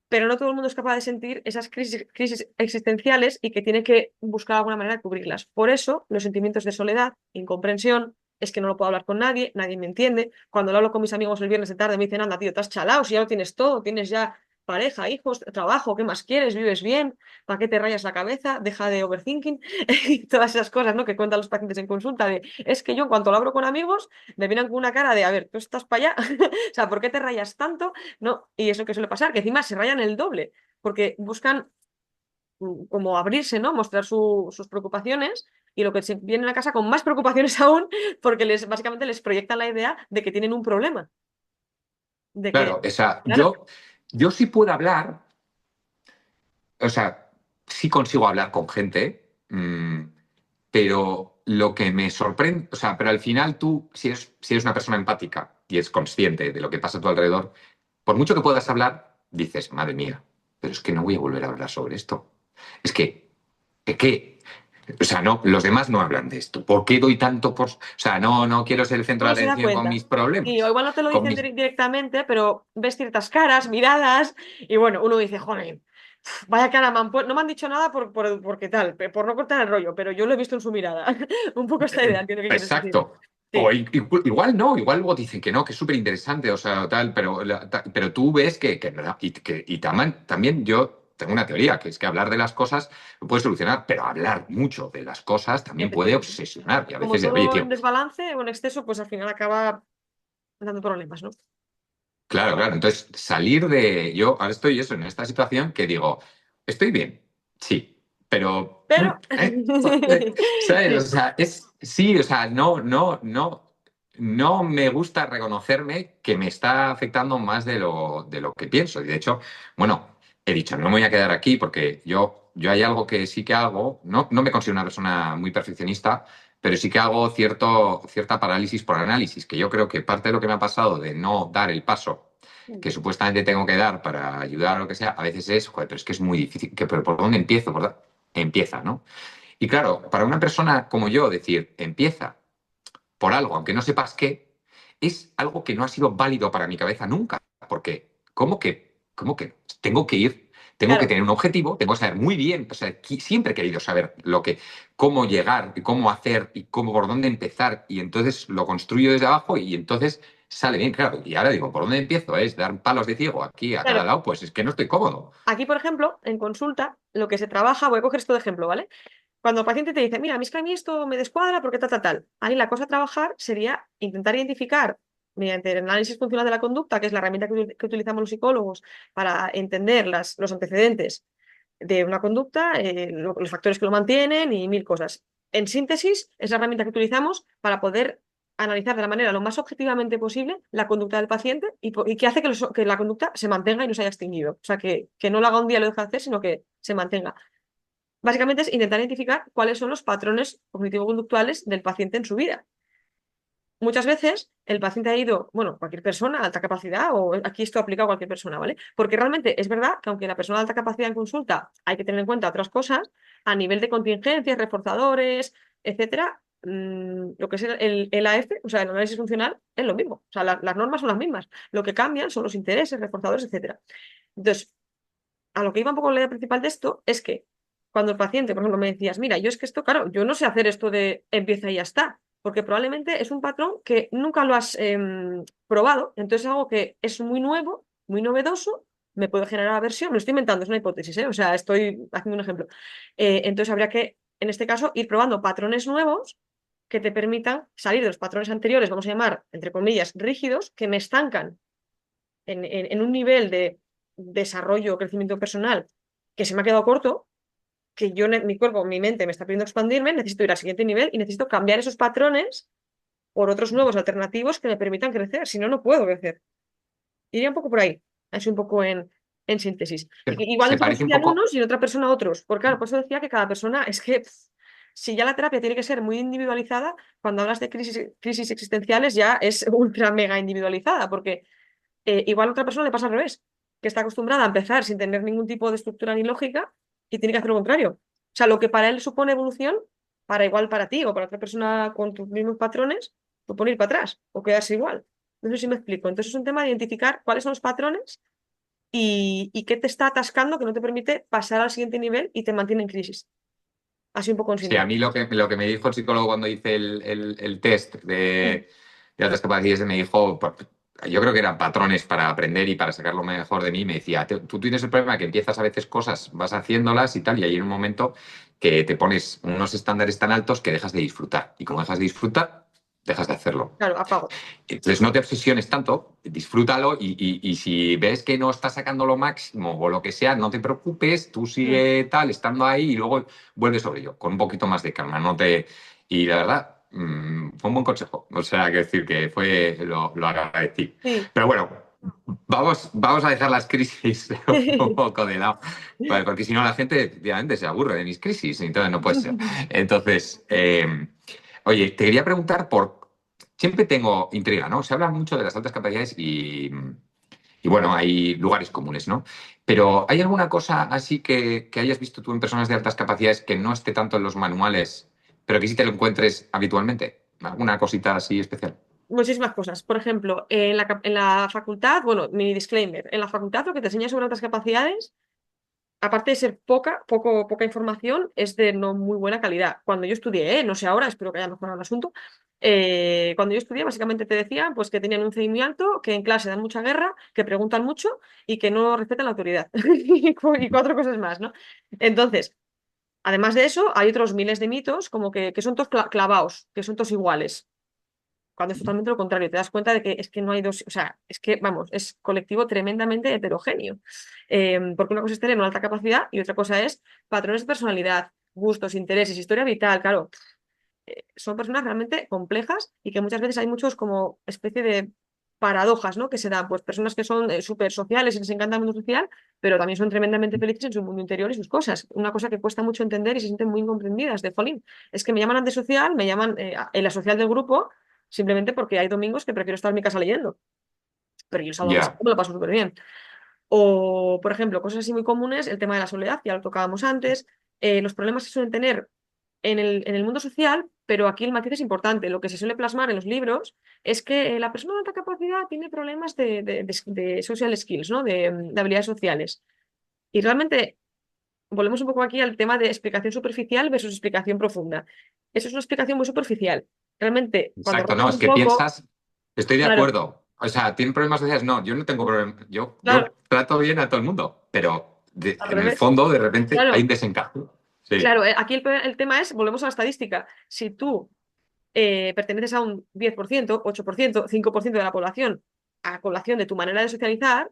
Speaker 1: pero no todo el mundo es capaz de sentir esas crisis existenciales y que tiene que buscar alguna manera de cubrirlas. Por eso, los sentimientos de soledad, incomprensión, es que no lo puedo hablar con nadie, nadie me entiende. Cuando lo hablo con mis amigos el viernes de tarde, me dicen, anda, tío, te has chalado, si ya lo tienes todo, tienes ya pareja, hijos, trabajo, ¿qué más quieres? ¿Vives bien? ¿Para qué te rayas la cabeza? Deja de overthinking y todas esas cosas, ¿no? Que cuentan los pacientes en consulta de, es que yo en cuanto lo hablo con amigos, me vienen con una cara de, a ver, tú estás para allá, o sea, ¿por qué te rayas tanto? No, y eso que suele pasar, que encima se rayan el doble, porque buscan como abrirse, ¿no? Mostrar sus preocupaciones y lo que se vienen a casa con más preocupaciones aún, porque básicamente les proyectan la idea de que tienen un problema, de que,
Speaker 2: Claro, o sea,
Speaker 1: claro,
Speaker 2: yo sí puedo hablar, o sea, sí consigo hablar con gente, pero lo que me sorprende, o sea, pero al final tú, si eres una persona empática y es consciente de lo que pasa a tu alrededor, por mucho que puedas hablar, dices, madre mía, pero es que no voy a volver a hablar sobre esto. Es que, o sea, no, los demás no hablan de esto. ¿Por qué doy tanto por...? O sea, no quiero ser el centro
Speaker 1: uno
Speaker 2: de
Speaker 1: se da
Speaker 2: atención con
Speaker 1: cuenta.
Speaker 2: mis
Speaker 1: Y o
Speaker 2: problemas.
Speaker 1: igual no te lo
Speaker 2: Con
Speaker 1: dicen
Speaker 2: mis...
Speaker 1: directamente, pero ves ciertas caras, miradas, y bueno, uno dice, joder, vaya cara, no me han dicho nada porque tal, por no cortar el rollo, pero yo lo he visto en su mirada. Un poco esta idea, entiendo que quieres decir.
Speaker 2: Exacto. O
Speaker 1: Sí.
Speaker 2: igual no, igual luego te dicen que no, que es súper interesante, o sea, tal, pero tú ves que en verdad, y también yo tengo una teoría, que es que hablar de las cosas lo puede solucionar, pero hablar mucho de las cosas también puede
Speaker 1: Efectivamente.
Speaker 2: obsesionar. Y a
Speaker 1: Como
Speaker 2: veces, oye,
Speaker 1: todo en
Speaker 2: tío,
Speaker 1: desbalance o en exceso, pues al final acaba dando problemas, ¿no?
Speaker 2: claro, claro. Entonces, salir de... Yo ahora estoy eso, en esta situación que digo, estoy bien, sí, pero...
Speaker 1: Pero,
Speaker 2: ¿sabes? O
Speaker 1: sí,
Speaker 2: sea, sí, o sea, no me gusta reconocerme que me está afectando más de lo que pienso. Y de hecho, bueno, he dicho, no me voy a quedar aquí porque yo hay algo que sí que hago, no me considero una persona muy perfeccionista, pero sí que hago cierta parálisis por análisis, que yo creo que parte de lo que me ha pasado de no dar el paso que supuestamente tengo que dar para ayudar o lo que sea, a veces es, joder, pero es que es muy difícil, pero ¿por dónde empiezo? Empieza, ¿no? Y claro, para una persona como yo, decir, empieza por algo, aunque no sepas qué, es algo que no ha sido válido para mi cabeza nunca, porque ¿cómo que tengo que ir? Tengo que
Speaker 1: claro.
Speaker 2: tener un objetivo, tengo que saber muy bien, o sea, siempre he querido saber cómo llegar, y cómo hacer y por dónde empezar, y entonces lo construyo desde abajo y entonces sale bien, claro. Y ahora digo, ¿por dónde empiezo? ¿Es dar palos de ciego aquí a cada
Speaker 1: Claro,
Speaker 2: lado? Pues es que no estoy cómodo.
Speaker 1: aquí, por ejemplo, en consulta, lo que se trabaja, voy a coger esto de ejemplo, ¿vale? Cuando el paciente te dice, mira, es que a mí esto me descuadra porque tal, tal, tal. Ahí la cosa a trabajar sería intentar identificar. mediante el análisis funcional de la conducta, que es la herramienta que utilizamos los psicólogos para entender los antecedentes de una conducta, los factores que lo mantienen y mil cosas. En síntesis, es la herramienta que utilizamos para poder analizar de la manera lo más objetivamente posible la conducta del paciente y que hace que la conducta se mantenga y no se haya extinguido. O sea, que no lo haga un día y lo deje de hacer, sino que se mantenga. Básicamente es intentar identificar cuáles son los patrones cognitivo-conductuales del paciente en su vida. Muchas veces el paciente ha ido, bueno, cualquier persona, alta capacidad, o aquí esto aplica a cualquier persona, ¿vale? Porque realmente es verdad que aunque la persona de alta capacidad en consulta hay que tener en cuenta otras cosas, a nivel de contingencias, reforzadores, etcétera, lo que es el AF, o sea, el análisis funcional, es lo mismo. O sea, las normas son las mismas. Lo que cambian son los intereses, reforzadores, etcétera. Entonces, a lo que iba un poco la idea principal de esto es que cuando el paciente, por ejemplo, me decías, mira, yo es que esto, claro, yo no sé hacer esto de empieza y ya está, porque probablemente es un patrón que nunca lo has probado, entonces es algo que es muy nuevo, muy novedoso, me puede generar aversión, me lo estoy inventando, es una hipótesis, ¿eh? O sea, estoy haciendo un ejemplo. Entonces habría que, en este caso, ir probando patrones nuevos que te permitan salir de los patrones anteriores, vamos a llamar, entre comillas, rígidos, que me estancan en un nivel de desarrollo o crecimiento personal que se me ha quedado corto, que yo, mi cuerpo, mi mente me está pidiendo expandirme, necesito ir al siguiente nivel y necesito cambiar esos patrones por otros nuevos alternativos que me permitan crecer, si no, no puedo crecer. Iría un poco por ahí, así un poco en síntesis. Y que igual
Speaker 2: Se
Speaker 1: en
Speaker 2: parece un
Speaker 1: psicología en
Speaker 2: poco.
Speaker 1: unos y en otra persona otros, porque claro, por eso decía que cada persona es que si ya la terapia tiene que ser muy individualizada, cuando hablas de crisis existenciales ya es ultra mega individualizada, porque igual a otra persona le pasa al revés, que está acostumbrada a empezar sin tener ningún tipo de estructura ni lógica y tiene que hacer lo contrario. O sea, lo que para él supone evolución, para igual para ti o para otra persona con tus mismos patrones, supone ir para atrás o quedarse igual. No sé si me explico. Entonces es un tema de identificar cuáles son los patrones y qué te está atascando que no te permite pasar al siguiente nivel y te mantiene en crisis. Así un poco en
Speaker 2: Sí, a
Speaker 1: síntesis.
Speaker 2: mí lo que me dijo el psicólogo cuando hice el test
Speaker 1: Mm.
Speaker 2: de altas capacidades, me dijo, pues, yo creo que eran patrones para aprender y para sacar lo mejor de mí. Me decía, tú tienes el problema que empiezas a veces cosas, vas haciéndolas y tal, y hay un momento que te pones unos estándares tan altos que dejas de disfrutar. Y como dejas de disfrutar, dejas de hacerlo.
Speaker 1: Claro, apago.
Speaker 2: Entonces no te obsesiones tanto, disfrútalo y si ves que no estás sacando lo máximo o lo que sea, no te preocupes, tú
Speaker 1: Mm.
Speaker 2: sigue tal, estando ahí y luego vuelve sobre ello, con un poquito más de calma. No te... Y la verdad, fue un buen consejo. O sea, que decir que lo agradecí.
Speaker 1: Sí.
Speaker 2: Pero bueno, vamos a dejar las crisis un poco de lado, porque si no la gente efectivamente se aburre de mis crisis, entonces no puede ser. Entonces, oye, te quería preguntar por... Siempre tengo intriga, ¿no? Se habla mucho de las altas capacidades y bueno, hay lugares comunes, ¿no? Pero ¿hay alguna cosa así que hayas visto tú en personas de altas capacidades que no esté tanto en los manuales, pero que sí te lo encuentres habitualmente? ¿Alguna cosita así especial?
Speaker 1: Muchísimas cosas. Por ejemplo, en la facultad, bueno, mi disclaimer, en la facultad lo que te enseña sobre altas capacidades, aparte de ser poca información, es de no muy buena calidad. Cuando yo estudié, no sé ahora, espero que haya mejorado el asunto, cuando yo estudié básicamente te decían pues, que tenían un CI muy alto, que en clase dan mucha guerra, que preguntan mucho y que no respetan la autoridad. Y cuatro cosas más, ¿no? Entonces, además de eso, hay otros miles de mitos como que son todos clavados, que son todos iguales cuando es totalmente lo contrario, te das cuenta de que es que no hay dos, o sea, es que, vamos, es colectivo tremendamente heterogéneo. Porque una cosa es tener una alta capacidad y otra cosa es patrones de personalidad, gustos, intereses, historia vital, claro. Son personas realmente complejas y que muchas veces hay muchos como especie de paradojas, ¿no? Que se dan, pues personas que son súper sociales y les encanta el mundo social, pero también son tremendamente felices en su mundo interior y sus cosas. Una cosa que cuesta mucho entender y se sienten muy incomprendidas de Jolín. Es que me llaman antisocial, me llaman en la social del grupo, simplemente porque hay domingos que prefiero estar en mi casa leyendo, pero yo el sábado pasado
Speaker 2: Ya.
Speaker 1: me lo paso súper bien. O, por ejemplo, cosas así muy comunes, el tema de la soledad, ya lo tocábamos antes, los problemas que suelen tener en el mundo social, pero aquí el matiz es importante. Lo que se suele plasmar en los libros es que la persona de alta capacidad tiene problemas de social skills, ¿no? De habilidades sociales. Y realmente volvemos un poco aquí al tema de explicación superficial versus explicación profunda. Eso es una explicación muy superficial. Realmente, cuando
Speaker 2: Exacto,
Speaker 1: rozas
Speaker 2: no, es
Speaker 1: un
Speaker 2: que
Speaker 1: poco,
Speaker 2: piensas, estoy de
Speaker 1: claro,
Speaker 2: acuerdo. O sea, ¿tienen problemas sociales? No, yo no tengo problemas. Yo,
Speaker 1: claro,
Speaker 2: yo trato bien a todo el mundo, pero
Speaker 1: al
Speaker 2: en el
Speaker 1: revés.
Speaker 2: fondo de repente hay un
Speaker 1: Claro,
Speaker 2: desencaje. Sí.
Speaker 1: claro, aquí el tema es, volvemos a la estadística. Si tú perteneces a un 10%, 8%, 5% de la población a colación de tu manera de socializar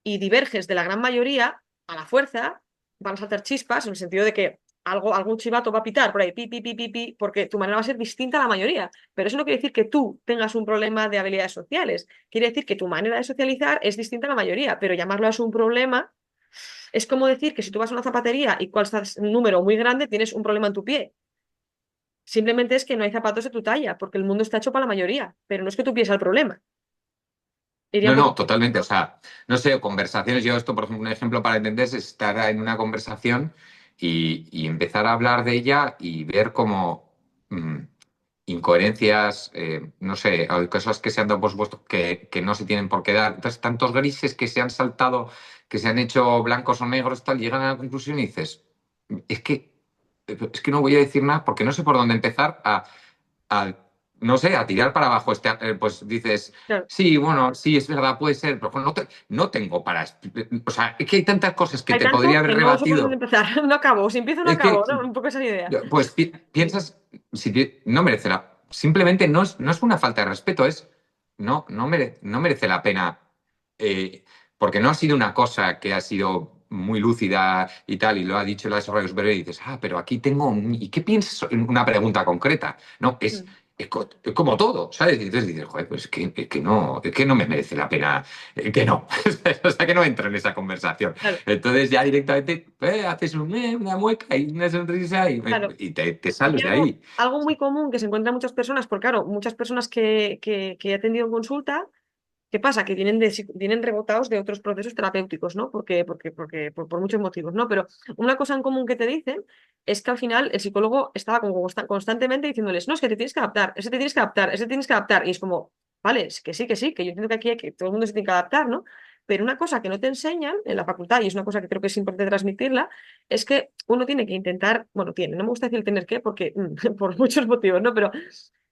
Speaker 1: y diverges de la gran mayoría a la fuerza, van a saltar chispas en el sentido de que algún chivato va a pitar por ahí, pi, pi, pi, pi, pi, porque tu manera va a ser distinta a la mayoría. Pero eso no quiere decir que tú tengas un problema de habilidades sociales. Quiere decir que tu manera de socializar es distinta a la mayoría, pero llamarlo a un problema es como decir que si tú vas a una zapatería y cualquier un número muy grande, tienes un problema en tu pie. Simplemente es que no hay zapatos de tu talla, porque el mundo está hecho para la mayoría, pero no es que tu pie sea el problema. Iría un
Speaker 2: No,
Speaker 1: poco.
Speaker 2: no, totalmente. O sea, no sé, conversaciones, yo esto, por ejemplo, un ejemplo para entender es estar en una conversación y empezar a hablar de ella y ver como incoherencias, no sé, hay cosas que se han dado por supuesto que no se tienen por qué dar. Entonces, tantos grises que se han saltado, que se han hecho blancos o negros, tal, llegan a la conclusión y dices, es que, es que no voy a decir nada porque no sé por dónde empezar a, no sé, a tirar para abajo. Pues dices,
Speaker 1: Claro.
Speaker 2: sí, bueno, sí, es verdad, puede ser, pero no tengo para... O sea, es que hay tantas cosas que
Speaker 1: Hay
Speaker 2: te podría
Speaker 1: tanto
Speaker 2: haber
Speaker 1: que no sé por dónde
Speaker 2: rebatido.
Speaker 1: empezar. No acabo. Si empiezo, no
Speaker 2: Es que,
Speaker 1: acabo, ¿no? Un poco esa idea.
Speaker 2: pues piensas, si no merece la... Simplemente no es una falta de respeto, es... No merece la pena, porque no ha sido una cosa que ha sido muy lúcida y tal, y lo ha dicho la desarrollo superior, y dices, ah, pero aquí tengo ¿y qué piensas? Una pregunta concreta. No,
Speaker 1: Mm.
Speaker 2: es como todo, ¿sabes? Y entonces dices, joder, pues es que no me merece la pena, que no. O sea, que no entro en esa conversación.
Speaker 1: Claro,
Speaker 2: Entonces ya directamente haces una mueca y una sonrisa
Speaker 1: claro.
Speaker 2: y te
Speaker 1: Y
Speaker 2: sales de
Speaker 1: algo,
Speaker 2: ahí.
Speaker 1: algo muy común que se encuentra en muchas personas, porque claro, muchas personas que he atendido en consulta, ¿qué pasa? Que vienen rebotados de otros procesos terapéuticos, ¿no? Por muchos motivos, ¿no? Pero una cosa en común que te dicen es que al final el psicólogo estaba como constantemente diciéndoles, no, es que te tienes que adaptar, ese te tienes que adaptar, ese te tienes que adaptar. Y es como, vale, es que sí, que yo entiendo que aquí que todo el mundo se tiene que adaptar, ¿no? Pero una cosa que no te enseñan en la facultad, y es una cosa que creo que es importante transmitirla, es que uno tiene que intentar, bueno, no me gusta decir el tener que, porque por muchos motivos, ¿no? Pero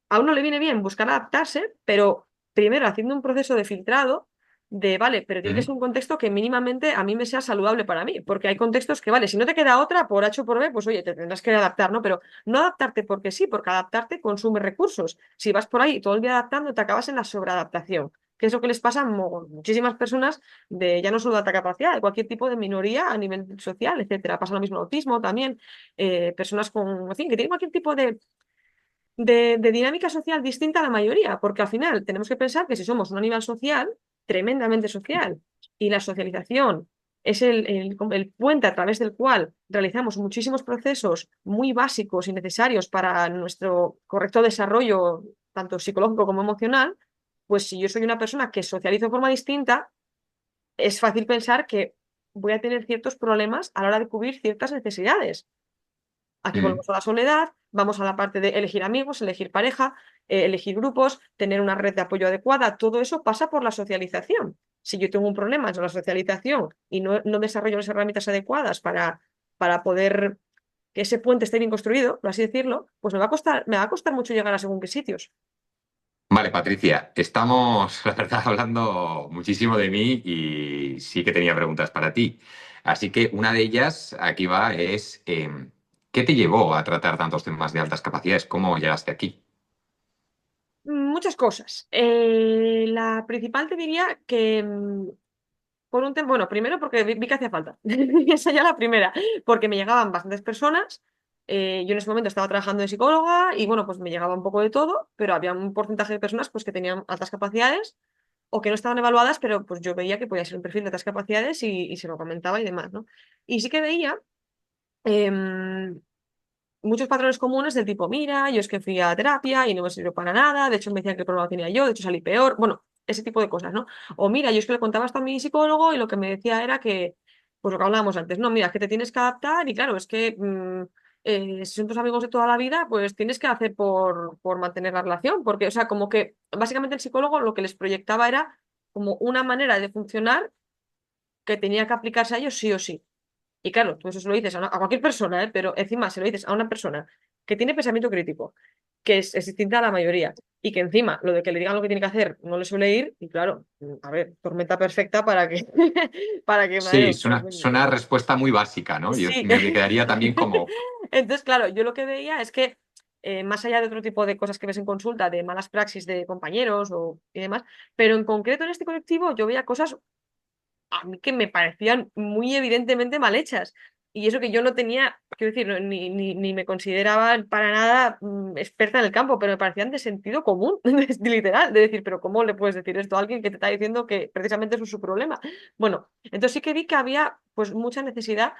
Speaker 1: a uno le viene bien buscar adaptarse, pero primero haciendo un proceso de filtrado de, vale, pero tiene que
Speaker 2: ¿Mm?
Speaker 1: ser un contexto que mínimamente a mí me sea saludable para mí, porque hay contextos que, vale, si no te queda otra, por H o por B, pues oye, te tendrás que adaptar, ¿no? Pero no adaptarte porque sí, porque adaptarte consume recursos. Si vas por ahí todo el día adaptando, te acabas en la sobreadaptación, que es lo que les pasa a muchísimas personas de ya no solo de alta capacidad, de cualquier tipo de minoría a nivel social, etcétera. Pasa lo mismo en autismo también, personas con, en fin, que tienen cualquier tipo de dinámica social distinta a la mayoría, porque al final tenemos que pensar que si somos un animal social, tremendamente social, y la socialización es el puente a través del cual realizamos muchísimos procesos muy básicos y necesarios para nuestro correcto desarrollo, tanto psicológico como emocional, pues si yo soy una persona que socializo de forma distinta, es fácil pensar que voy a tener ciertos problemas a la hora de cubrir ciertas necesidades. Aquí
Speaker 2: ¿Mm?
Speaker 1: volvemos a la soledad, vamos a la parte de elegir amigos, elegir pareja, elegir grupos, tener una red de apoyo adecuada. Todo eso pasa por la socialización. Si yo tengo un problema en la socialización y no desarrollo las herramientas adecuadas para poder que ese puente esté bien construido, por así decirlo, pues me va a costar mucho llegar a según qué sitios.
Speaker 2: Vale, Patricia, estamos, la verdad, hablando muchísimo de mí y sí que tenía preguntas para ti. Así que una de ellas, aquí va, es ¿qué te llevó a tratar tantos temas de altas capacidades? ¿Cómo llegaste aquí?
Speaker 1: Muchas cosas. La principal te diría que por un tema, bueno, primero porque vi que hacía falta. Y esa ya la primera, porque me llegaban bastantes personas. Yo en ese momento estaba trabajando de psicóloga y bueno, pues me llegaba un poco de todo, pero había un porcentaje de personas pues que tenían altas capacidades o que no estaban evaluadas, pero pues yo veía que podía ser un perfil de altas capacidades y se lo comentaba y demás, ¿no? Y sí que veía em, muchos patrones comunes del tipo, mira, yo es que fui a terapia y no me sirvió para nada, de hecho me decían que el problema lo tenía yo, de hecho salí peor, bueno, ese tipo de cosas, ¿no? O mira, yo es que le contaba esto a mi psicólogo y lo que me decía era que, pues lo que hablábamos antes, no, mira, es que te tienes que adaptar y claro, es que si son tus amigos de toda la vida, pues tienes que hacer por mantener la relación, porque, o sea, como que básicamente el psicólogo lo que les proyectaba era como una manera de funcionar que tenía que aplicarse a ellos sí o sí. Y claro, tú eso se lo dices a cualquier persona, ¿eh? Pero encima se lo dices a una persona que tiene pensamiento crítico, que es distinta a la mayoría, y que encima lo de que le digan lo que tiene que hacer no le suele ir, y claro, a ver, tormenta perfecta para que, para que,
Speaker 2: Sí,
Speaker 1: madre,
Speaker 2: es
Speaker 1: pues,
Speaker 2: es una respuesta muy básica, ¿no? Yo
Speaker 1: sí.
Speaker 2: me quedaría también como,
Speaker 1: Entonces, claro, yo lo que veía es que más allá de otro tipo de cosas que ves en consulta, de malas praxis de compañeros y demás, pero en concreto en este colectivo yo veía cosas a mí que me parecían muy evidentemente mal hechas. Y eso que yo no tenía, quiero decir, ni me consideraba para nada experta en el campo, pero me parecían de sentido común, literal, de decir, pero ¿cómo le puedes decir esto a alguien que te está diciendo que precisamente eso es su problema? Bueno, entonces sí que vi que había pues mucha necesidad,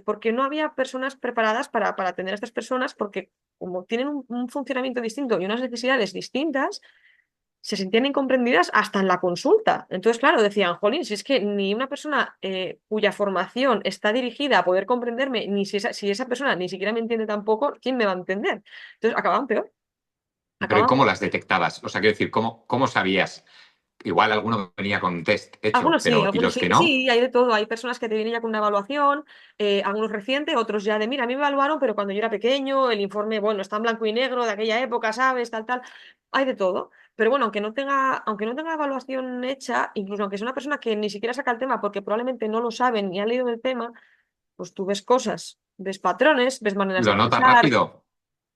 Speaker 1: porque no había personas preparadas para atender a estas personas, porque como tienen un funcionamiento distinto y unas necesidades distintas, se sentían incomprendidas hasta en la consulta. Entonces, claro, decían, jolín, si es que ni una persona cuya formación está dirigida a poder comprenderme, ni si esa persona ni siquiera me entiende tampoco, ¿quién me va a entender? Entonces, acababan peor,
Speaker 2: Pero ¿y
Speaker 1: acababan
Speaker 2: cómo
Speaker 1: peor.
Speaker 2: las detectabas? O sea, quiero decir, ¿cómo sabías? Igual alguno venía con un test hecho, pero ¿y
Speaker 1: Algunos
Speaker 2: los
Speaker 1: sí,
Speaker 2: que no?
Speaker 1: sí, hay de todo. Hay personas que te vienen ya con una evaluación, algunos recientes, otros ya de, mira, a mí me evaluaron, pero cuando yo era pequeño, el informe, bueno, está en blanco y negro de aquella época, ¿sabes? Tal, tal. Hay de todo. Pero bueno, aunque no tenga evaluación hecha, incluso aunque sea una persona que ni siquiera saca el tema porque probablemente no lo saben ni han leído el tema, pues tú ves cosas, ves patrones, ves maneras de
Speaker 2: ¿Lo notas
Speaker 1: pensar.
Speaker 2: rápido?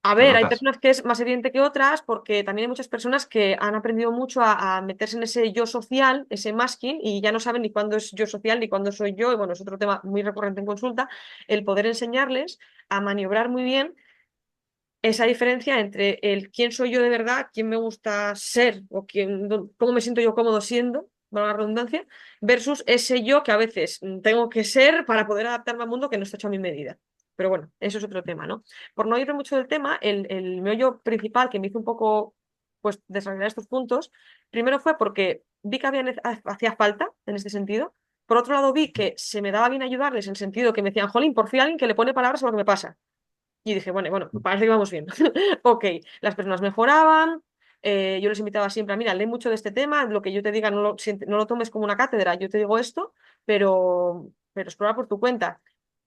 Speaker 1: A
Speaker 2: ¿Lo
Speaker 1: ver, hay
Speaker 2: notas?
Speaker 1: personas que es más evidente que otras porque también hay muchas personas que han aprendido mucho a meterse en ese yo social, ese masking, y ya no saben ni cuándo es yo social ni cuándo soy yo. Y bueno, es otro tema muy recurrente en consulta, el poder enseñarles a maniobrar muy bien esa diferencia entre el quién soy yo de verdad, quién me gusta ser o cómo me siento yo cómodo siendo, valga la redundancia, versus ese yo que a veces tengo que ser para poder adaptarme al mundo que no está hecho a mi medida. Pero bueno, eso es otro tema, ¿no? Por no irme mucho del tema, el meollo principal que me hizo un poco pues desarrollar estos puntos, primero fue porque vi que hacía falta en este sentido. Por otro lado, vi que se me daba bien ayudarles en el sentido que me decían, jolín, por fin alguien que le pone palabras a lo que me pasa. Y dije, bueno, parece que vamos bien. Ok, las personas mejoraban, yo les invitaba siempre a, mira, lee mucho de este tema, lo que yo te diga no lo tomes como una cátedra, yo te digo esto, pero explora por tu cuenta.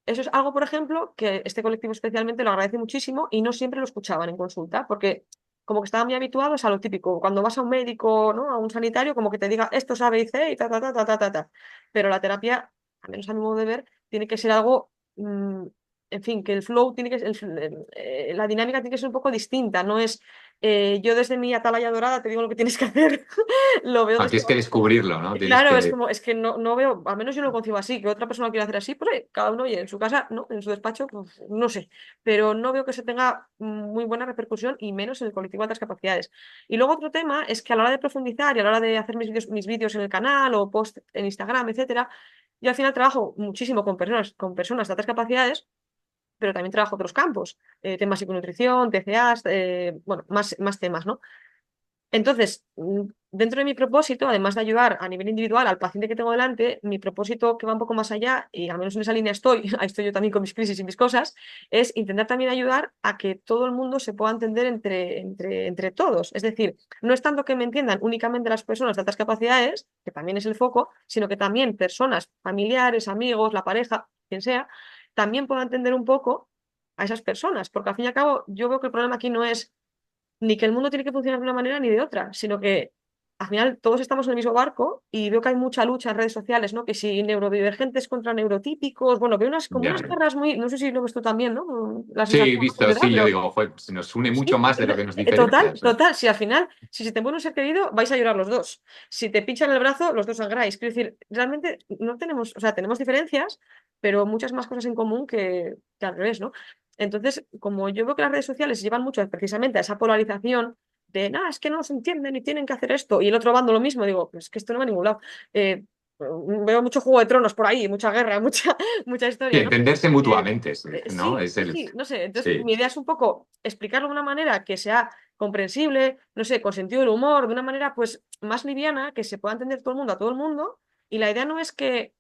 Speaker 1: Eso es algo, por ejemplo, que este colectivo especialmente lo agradece muchísimo y no siempre lo escuchaban en consulta, porque como que estaban muy habituados a lo típico. Cuando vas a un médico, ¿no? A un sanitario, como que te diga esto sabe y C y ta, ta, ta, ta, ta, ta, ta. Pero la terapia, al menos a mi modo de ver, tiene que ser algo, en fin, que el flow tiene que la dinámica tiene que ser un poco distinta. No es yo desde mi atalaya dorada te digo lo que tienes que hacer. Lo veo
Speaker 2: Ah,
Speaker 1: desde
Speaker 2: tienes que descubrirlo, ¿no? Tienes
Speaker 1: claro,
Speaker 2: que...
Speaker 1: es que no veo, al menos yo no lo concibo así, que otra persona quiera hacer así, pues cada uno, oye, en su casa, no, en su despacho, pues, no sé, pero no veo que se tenga muy buena repercusión y menos en el colectivo de altas capacidades. Y luego otro tema es que a la hora de profundizar y a la hora de hacer mis vídeos en el canal o post en Instagram, etcétera, yo al final trabajo muchísimo con personas de altas capacidades, pero también trabajo otros campos, temas psiconutrición, TCAs, bueno, más temas, ¿no? Entonces, dentro de mi propósito, además de ayudar a nivel individual al paciente que tengo delante, mi propósito que va un poco más allá, y al menos en esa línea estoy, ahí estoy yo también con mis crisis y mis cosas, es intentar también ayudar a que todo el mundo se pueda entender entre todos. Es decir, no es tanto que me entiendan únicamente las personas de altas capacidades, que también es el foco, sino que también personas, familiares, amigos, la pareja, quien sea, también puedan entender un poco a esas personas, porque al fin y al cabo yo veo que el problema aquí no es ni que el mundo tiene que funcionar de una manera ni de otra, sino que al final todos estamos en el mismo barco y veo que hay mucha lucha en redes sociales, ¿no? Que si neurodivergentes contra neurotípicos, bueno, veo como
Speaker 2: Ya,
Speaker 1: unas guerras muy, no sé si lo ves tú también, ¿no? La
Speaker 2: sí, he
Speaker 1: sensación que
Speaker 2: visto,
Speaker 1: me da,
Speaker 2: sí, yo
Speaker 1: pero
Speaker 2: digo, joder, se nos une mucho
Speaker 1: sí,
Speaker 2: más de lo que nos
Speaker 1: total,
Speaker 2: diferencia. Sí.
Speaker 1: total, si al final, si se te muere un ser querido, vais a llorar los dos. Si te pinchan el brazo, los dos sangráis. Quiero decir, realmente no tenemos, o sea, tenemos diferencias, pero muchas más cosas en común que al revés, ¿no? Entonces, como yo veo que las redes sociales se llevan mucho precisamente a esa polarización de, nada, es que no se entienden y tienen que hacer esto, y el otro bando lo mismo, digo, pues es que esto no va a ningún lado. Veo mucho Juego de Tronos por ahí, mucha guerra, mucha
Speaker 2: Sí,
Speaker 1: historia, ¿no?
Speaker 2: entenderse
Speaker 1: Eh,
Speaker 2: mutuamente, sí, ¿no?
Speaker 1: sí,
Speaker 2: Es
Speaker 1: sí,
Speaker 2: el...
Speaker 1: sí, no sé. Entonces,
Speaker 2: Sí.
Speaker 1: mi idea es un poco explicarlo de una manera que sea comprensible, no sé, con sentido del humor, de una manera pues más liviana, que se pueda entender todo el mundo a todo el mundo. Y la idea no es que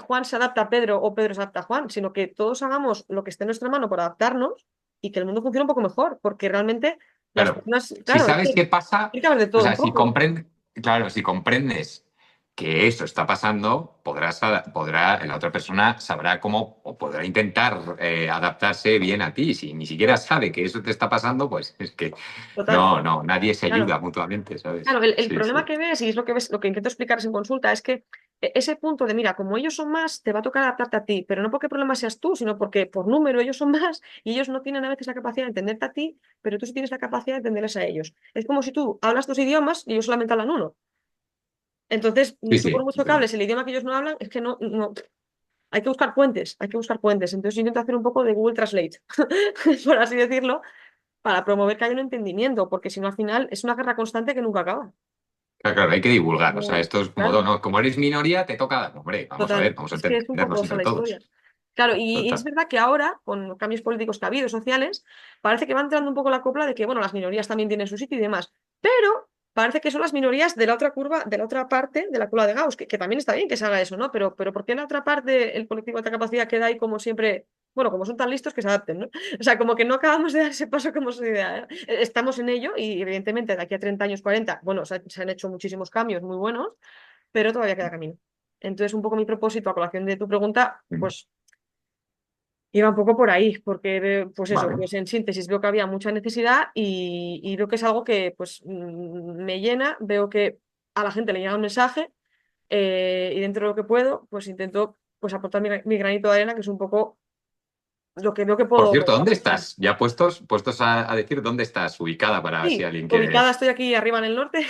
Speaker 1: Juan se adapta a Pedro o Pedro se adapta a Juan, sino que todos hagamos lo que esté en nuestra mano por adaptarnos y que el mundo funcione un poco mejor, porque realmente las
Speaker 2: Claro,
Speaker 1: personas,
Speaker 2: si
Speaker 1: claro, es
Speaker 2: sabes
Speaker 1: que
Speaker 2: qué pasa,
Speaker 1: tiene que haber de
Speaker 2: o
Speaker 1: todo un
Speaker 2: sea, si
Speaker 1: poco.
Speaker 2: comprendes, claro, si comprendes que eso está pasando, la otra persona sabrá cómo o podrá intentar adaptarse bien a ti. Si ni siquiera sabe que eso te está pasando, pues es que
Speaker 1: Total,
Speaker 2: nadie se
Speaker 1: claro.
Speaker 2: ayuda mutuamente,
Speaker 1: Claro,
Speaker 2: ¿sabes?
Speaker 1: el
Speaker 2: Sí,
Speaker 1: problema
Speaker 2: sí.
Speaker 1: que ves, y es lo que intento explicaros en consulta, es que ese punto de, mira, como ellos son más, te va a tocar adaptarte a ti, pero no porque el problema seas tú, sino porque por número ellos son más y ellos no tienen a veces la capacidad de entenderte a ti, pero tú sí tienes la capacidad de entenderles a ellos. Es como si tú hablas dos idiomas y ellos solamente hablan uno. Entonces,
Speaker 2: Sí,
Speaker 1: tú por
Speaker 2: sí.
Speaker 1: mucho que hables el idioma que ellos no hablan, es que no, hay que buscar puentes, hay que buscar puentes. Entonces, yo intento hacer un poco de Google Translate, por así decirlo, para promover que haya un entendimiento, porque si no, al final es una guerra constante que nunca acaba.
Speaker 2: Claro, claro, hay que divulgar. O sea,
Speaker 1: No,
Speaker 2: esto es como,
Speaker 1: claro.
Speaker 2: no, como eres minoría, te toca. Hombre, vamos a ver,
Speaker 1: Total,
Speaker 2: vamos a
Speaker 1: es que es un poco
Speaker 2: entendernos
Speaker 1: esa
Speaker 2: entre
Speaker 1: la historia.
Speaker 2: todos.
Speaker 1: Claro, y es
Speaker 2: Total.
Speaker 1: verdad que ahora, con los cambios políticos que ha habido, sociales, parece que va entrando un poco la copla de que, bueno, las minorías también tienen su sitio y demás, pero parece que son las minorías de la otra curva, de la otra parte de la curva de Gauss, que también está bien que se haga eso, ¿no? Pero ¿por qué en la otra parte el colectivo de alta capacidad queda ahí como siempre, bueno, como son tan listos que se adapten, ¿no? O sea, como que no acabamos de dar ese paso como sociedad, ¿eh? Estamos en ello y evidentemente de aquí a 30 años, 40, bueno, se han hecho muchísimos cambios muy buenos, pero todavía queda camino. Entonces, un poco mi propósito a colación de tu pregunta,
Speaker 2: Ujú.
Speaker 1: pues iba un poco por ahí, porque, pues eso,
Speaker 2: Vale.
Speaker 1: pues en síntesis veo que había mucha necesidad y veo que es algo que pues me llena, veo que a la gente le llega un mensaje y dentro de lo que puedo, pues intento pues aportar mi granito de arena, que es un poco lo que veo que
Speaker 2: Por
Speaker 1: puedo
Speaker 2: cierto, ¿dónde
Speaker 1: aportar.
Speaker 2: estás? Ya puestos a decir dónde estás ubicada para si
Speaker 1: Sí,
Speaker 2: alguien quiere.
Speaker 1: ubicada estoy aquí arriba en el norte,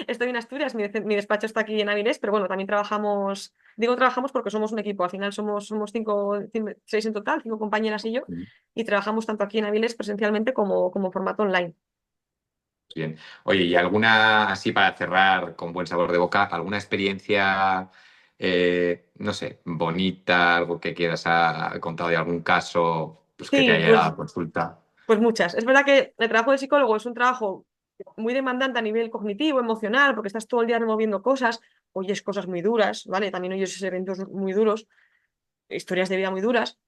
Speaker 1: estoy en Asturias, mi despacho está aquí en Avilés, pero bueno, también trabajamos, digo trabajamos porque somos un equipo, al final somos seis en total, cinco compañeras y yo, y trabajamos tanto aquí en Avilés presencialmente como formato online.
Speaker 2: Bien. Oye, ¿y alguna, así para cerrar con buen sabor de boca, alguna experiencia, no sé, bonita, algo que quieras ha contado de algún caso, pues que te
Speaker 1: Sí,
Speaker 2: haya
Speaker 1: pues,
Speaker 2: llegado a consulta?
Speaker 1: pues muchas. Es verdad que el trabajo de psicólogo es un trabajo muy demandante a nivel cognitivo, emocional, porque estás todo el día removiendo cosas, oyes cosas muy duras, ¿vale? También oyes eventos muy duros, historias de vida muy duras,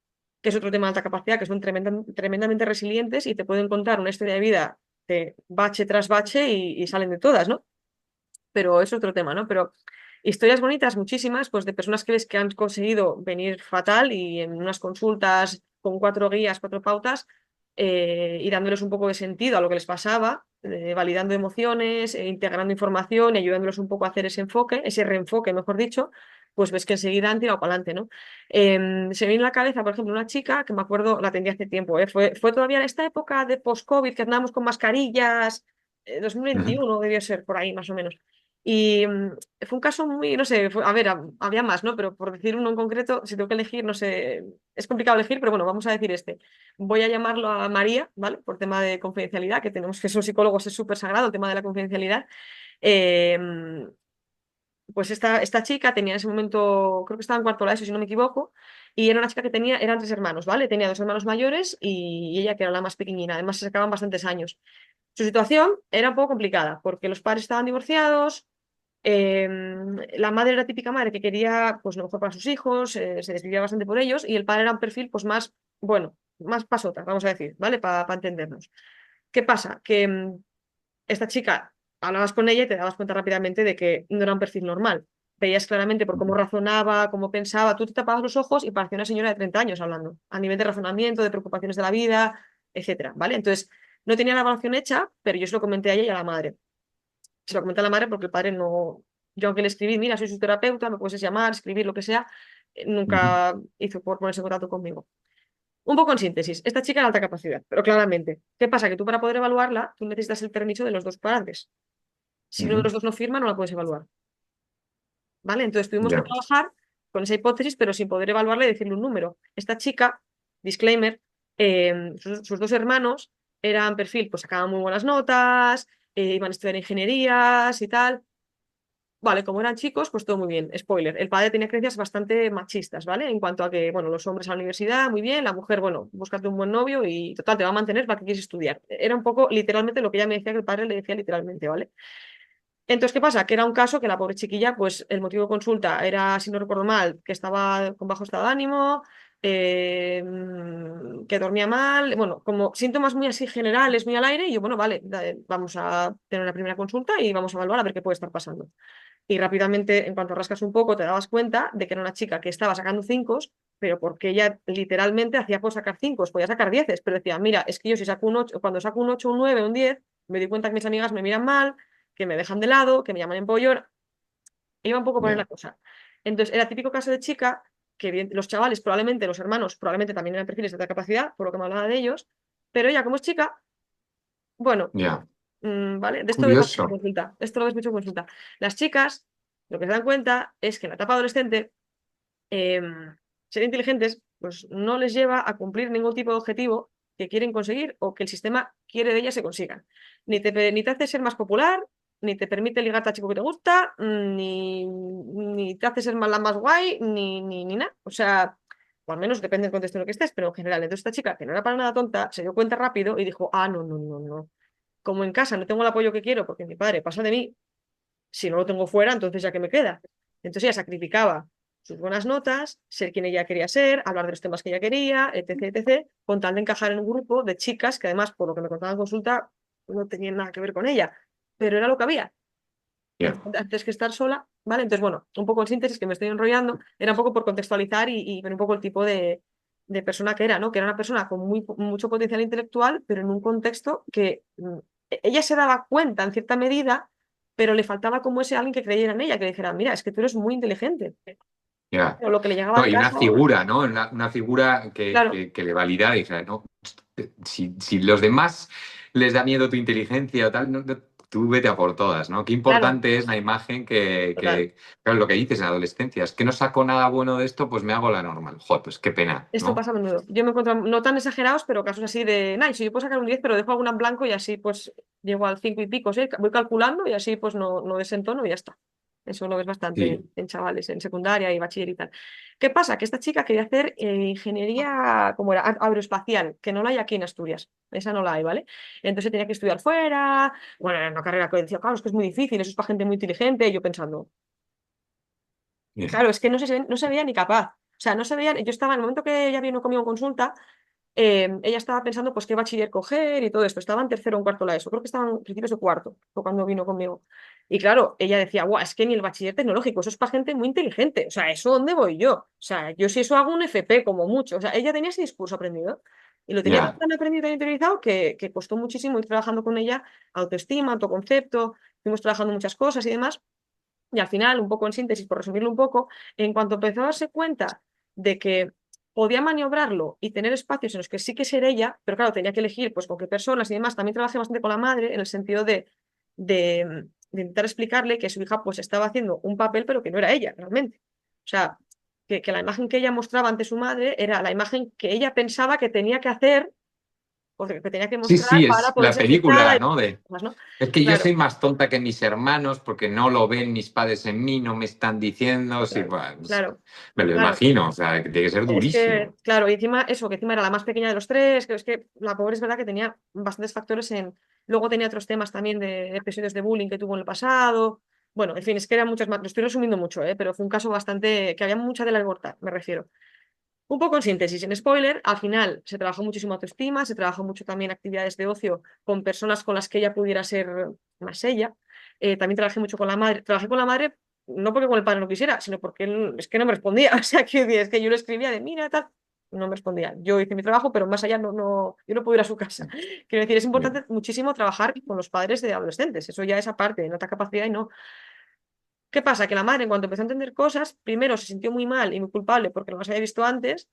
Speaker 1: que es otro tema de alta capacidad, que son tremendamente resilientes y te pueden contar una historia de vida de bache tras bache y salen de todas, ¿no? Pero es otro tema, ¿no? Pero historias bonitas, muchísimas, pues de personas que ves que han conseguido venir fatal y en unas consultas con cuatro guías, cuatro pautas, y dándoles un poco de sentido a lo que les pasaba, validando emociones, integrando información y ayudándoles un poco a hacer ese enfoque, ese reenfoque, mejor dicho, pues ves que enseguida han tirado para adelante, ¿no? Se me viene a la cabeza, por ejemplo, una chica que me acuerdo, la atendí hace tiempo, fue todavía en esta época de post-COVID, que andábamos con mascarillas,
Speaker 2: Ujú.
Speaker 1: 2021 debió ser por ahí más o menos. Y fue un caso muy, no sé, a ver, había más, ¿no? Pero por decir uno en concreto, si tengo que elegir, no sé, es complicado elegir, pero bueno, vamos a decir este. Voy a llamarlo a María, ¿vale? Por tema de confidencialidad, que tenemos que ser psicólogos, es súper sagrado el tema de la confidencialidad. Eh, pues esta chica tenía en ese momento, creo que estaba en cuarto de la ESO, si no me equivoco, y era una chica que tenía, eran tres hermanos, ¿vale? Tenía dos hermanos mayores y ella que era la más pequeñina, además se sacaban bastantes años. Su situación era un poco complicada, porque los padres estaban divorciados, eh, la madre era típica madre que quería pues lo mejor para sus hijos, se desvivía bastante por ellos, y el padre era un perfil pues más, bueno, más pasota, vamos a decir, ¿vale? Para entendernos. ¿Qué pasa? Que esta chica, hablabas con ella y te dabas cuenta rápidamente de que no era un perfil normal. Veías claramente por cómo razonaba, cómo pensaba, tú te tapabas los ojos y parecía una señora de 30 años hablando, a nivel de razonamiento, de preocupaciones de la vida, etcétera, ¿vale? Entonces, no tenía la evaluación hecha, pero yo se lo comenté a ella y a la madre. Se lo comenté a la madre porque el padre no. Yo, aunque le escribí, mira, soy su terapeuta, me puedes llamar, escribir, lo que sea,
Speaker 2: Ujú.
Speaker 1: nunca hizo por ponerse en contacto conmigo. Un poco en síntesis, esta chica era alta capacidad, pero claramente, ¿qué pasa? Que tú para poder evaluarla, tú necesitas el permiso de los dos padres. Si uno de
Speaker 2: Ujú.
Speaker 1: los dos no firma, no la puedes evaluar, ¿vale? Entonces tuvimos que
Speaker 2: Ya.
Speaker 1: trabajar con esa hipótesis, pero sin poder evaluarla y decirle un número. Esta chica, disclaimer, sus dos hermanos eran perfil, pues sacaban muy buenas notas, iban a estudiar ingenierías y tal. Vale, como eran chicos, pues todo muy bien. Spoiler, el padre tenía creencias bastante machistas, ¿vale? En cuanto a que, bueno, los hombres a la universidad, muy bien, la mujer, bueno, búscate un buen novio y total, te va a mantener para que quieres estudiar. Era un poco literalmente lo que ella me decía que el padre le decía literalmente, ¿vale? Entonces, ¿qué pasa? Que era un caso que la pobre chiquilla, pues el motivo de consulta era, si no recuerdo mal, que estaba con bajo estado de ánimo, que dormía mal, bueno, como síntomas muy así generales, muy al aire, y yo, bueno, vale, vamos a tener una primera consulta y vamos a evaluar a ver qué puede estar pasando. Y rápidamente, en cuanto rascas un poco, te dabas cuenta de que era una chica que estaba sacando cinco, pero porque ella literalmente hacía por sacar cinco, podía sacar dieces, pero decía, mira, es que yo si saco un 8, cuando saco un 8, un 9, un 10, me doy cuenta que mis amigas me miran mal, que me dejan de lado, que me llaman empollón. Iba un poco por ahí la
Speaker 2: Ya,
Speaker 1: cosa. Entonces, era típico caso de chica que los chavales, probablemente, los hermanos, probablemente también eran perfiles de alta capacidad, por lo que me hablaba de ellos, pero ella como es chica, bueno,
Speaker 2: ya.
Speaker 1: ¿vale? De esto lo ves mucho en
Speaker 2: Curioso.
Speaker 1: consulta. Esto lo ves mucho en consulta. Las chicas, lo que se dan cuenta es que en la etapa adolescente, ser inteligentes, pues no les lleva a cumplir ningún tipo de objetivo que quieren conseguir o que el sistema quiere de ellas se consigan. Ni te hace ser más popular, ni te permite ligarte al chico que te gusta, ni te hace ser la más guay, ni nada. O sea, o al menos depende del contexto en el que estés, pero en general. Entonces, esta chica, que no era para nada tonta, se dio cuenta rápido y dijo: ah, no, no, no, no. Como en casa no tengo el apoyo que quiero porque mi padre pasa de mí, si no lo tengo fuera, entonces ya que me queda. Entonces ella sacrificaba sus buenas notas, ser quien ella quería ser, hablar de los temas que ella quería, etc., etc., con tal de encajar en un grupo de chicas que además, por lo que me contaban en consulta, no tenían nada que ver con ella, pero era lo que había.
Speaker 2: Ya.
Speaker 1: Antes que estar sola, ¿vale? Entonces, bueno, un poco en síntesis, que me estoy enrollando, era un poco por contextualizar y ver un poco el tipo de persona que era, ¿no? Que era una persona con mucho potencial intelectual, pero en un contexto que ella se daba cuenta en cierta medida, pero le faltaba como ese alguien que creyera en ella, que le dijera: mira, es que tú eres muy inteligente.
Speaker 2: Ya.
Speaker 1: Pero lo que le llegaba
Speaker 2: No,
Speaker 1: de
Speaker 2: y una
Speaker 1: casa,
Speaker 2: figura, ¿no? Una figura
Speaker 1: claro,
Speaker 2: que le validara y dijera, no, si los demás les da miedo tu inteligencia o tal, tú vete a por todas, ¿no? Qué
Speaker 1: claro,
Speaker 2: importante es la imagen
Speaker 1: total.
Speaker 2: claro, lo que dices en la adolescencia, es que no saco nada bueno de esto, pues me hago la normal. Joder, pues qué pena,
Speaker 1: Esto
Speaker 2: ¿no?
Speaker 1: pasa a menudo. Yo me encuentro, no tan exagerados, pero casos así de, nice, si yo puedo sacar un 10 pero dejo alguna en blanco y así pues llego al 5 y pico, ¿sí? Voy calculando y así pues no desentono y ya está. Eso lo ves bastante
Speaker 2: Sí,
Speaker 1: en chavales, en secundaria y bachiller y tal. ¿Qué pasa? Que esta chica quería hacer ingeniería, como era, aeroespacial, que no la hay aquí en Asturias. Esa no la hay, ¿vale? Entonces tenía que estudiar fuera. Bueno, era una carrera que decía: claro, es que es muy difícil, eso es para gente muy inteligente. Y yo pensando,
Speaker 2: bien,
Speaker 1: claro, es que no se veía ni capaz. O sea, no se veía. Yo estaba, en el momento que ella vino conmigo en consulta, ella estaba pensando pues qué bachiller coger y todo esto. Estaba en tercero o en cuarto la ESO. Creo que estaba en principios de cuarto, fue cuando vino conmigo. Y claro, ella decía: guau, es que ni el bachiller tecnológico, eso es para gente muy inteligente. O sea, ¿eso dónde voy yo? O sea, yo si eso hago un FP como mucho. O sea, ella tenía ese discurso aprendido. Y lo tenía
Speaker 2: ya,
Speaker 1: tan aprendido, tan interiorizado, que costó muchísimo ir trabajando con ella autoestima, autoconcepto, fuimos trabajando muchas cosas y demás. Y al final, un poco en síntesis, por resumirlo un poco, en cuanto empezó a darse cuenta de que podía maniobrarlo y tener espacios en los que sí que ser ella, pero claro, tenía que elegir pues con qué personas y demás. También trabajé bastante con la madre en el sentido de intentar explicarle que su hija pues estaba haciendo un papel, pero que no era ella realmente. O sea, que la imagen que ella mostraba ante su madre era la imagen que ella pensaba que tenía que hacer, o que tenía que
Speaker 2: sí,
Speaker 1: mostrar
Speaker 2: sí,
Speaker 1: para
Speaker 2: es
Speaker 1: poder
Speaker 2: la
Speaker 1: ser aceptada
Speaker 2: película,
Speaker 1: y
Speaker 2: ¿no?
Speaker 1: demás, ¿no?
Speaker 2: Es que yo
Speaker 1: Claro,
Speaker 2: soy más tonta que mis hermanos porque no lo ven mis padres en mí, no me están diciendo, sí,
Speaker 1: claro,
Speaker 2: pues,
Speaker 1: claro,
Speaker 2: me lo
Speaker 1: claro.
Speaker 2: imagino, o sea, que tiene que ser
Speaker 1: Es que,
Speaker 2: durísimo.
Speaker 1: claro, y encima eso, que encima era la más pequeña de los tres, que es que la pobre es verdad que tenía bastantes factores en... Luego tenía otros temas también de episodios de bullying que tuvo en el pasado. Bueno, en fin, es que eran muchas más. Lo estoy resumiendo mucho, pero fue un caso bastante... que había mucha de la cortar, me refiero. Un poco en síntesis, en spoiler, al final se trabajó muchísimo autoestima, se trabajó mucho también actividades de ocio con personas con las que ella pudiera ser más ella. También trabajé mucho con la madre. Trabajé con la madre no porque con el padre no quisiera, sino porque él es que no me respondía. O sea, que es que yo le escribía de mira, tal, no me respondía. Yo hice mi trabajo, pero más allá yo no puedo ir a su casa. Quiero decir, es
Speaker 2: Bien.
Speaker 1: importante muchísimo trabajar con los padres de adolescentes. Eso ya es aparte, de otra capacidad y no. ¿Qué pasa? Que la madre, en cuanto empezó a entender cosas, primero se sintió muy mal y muy culpable porque no las había visto antes.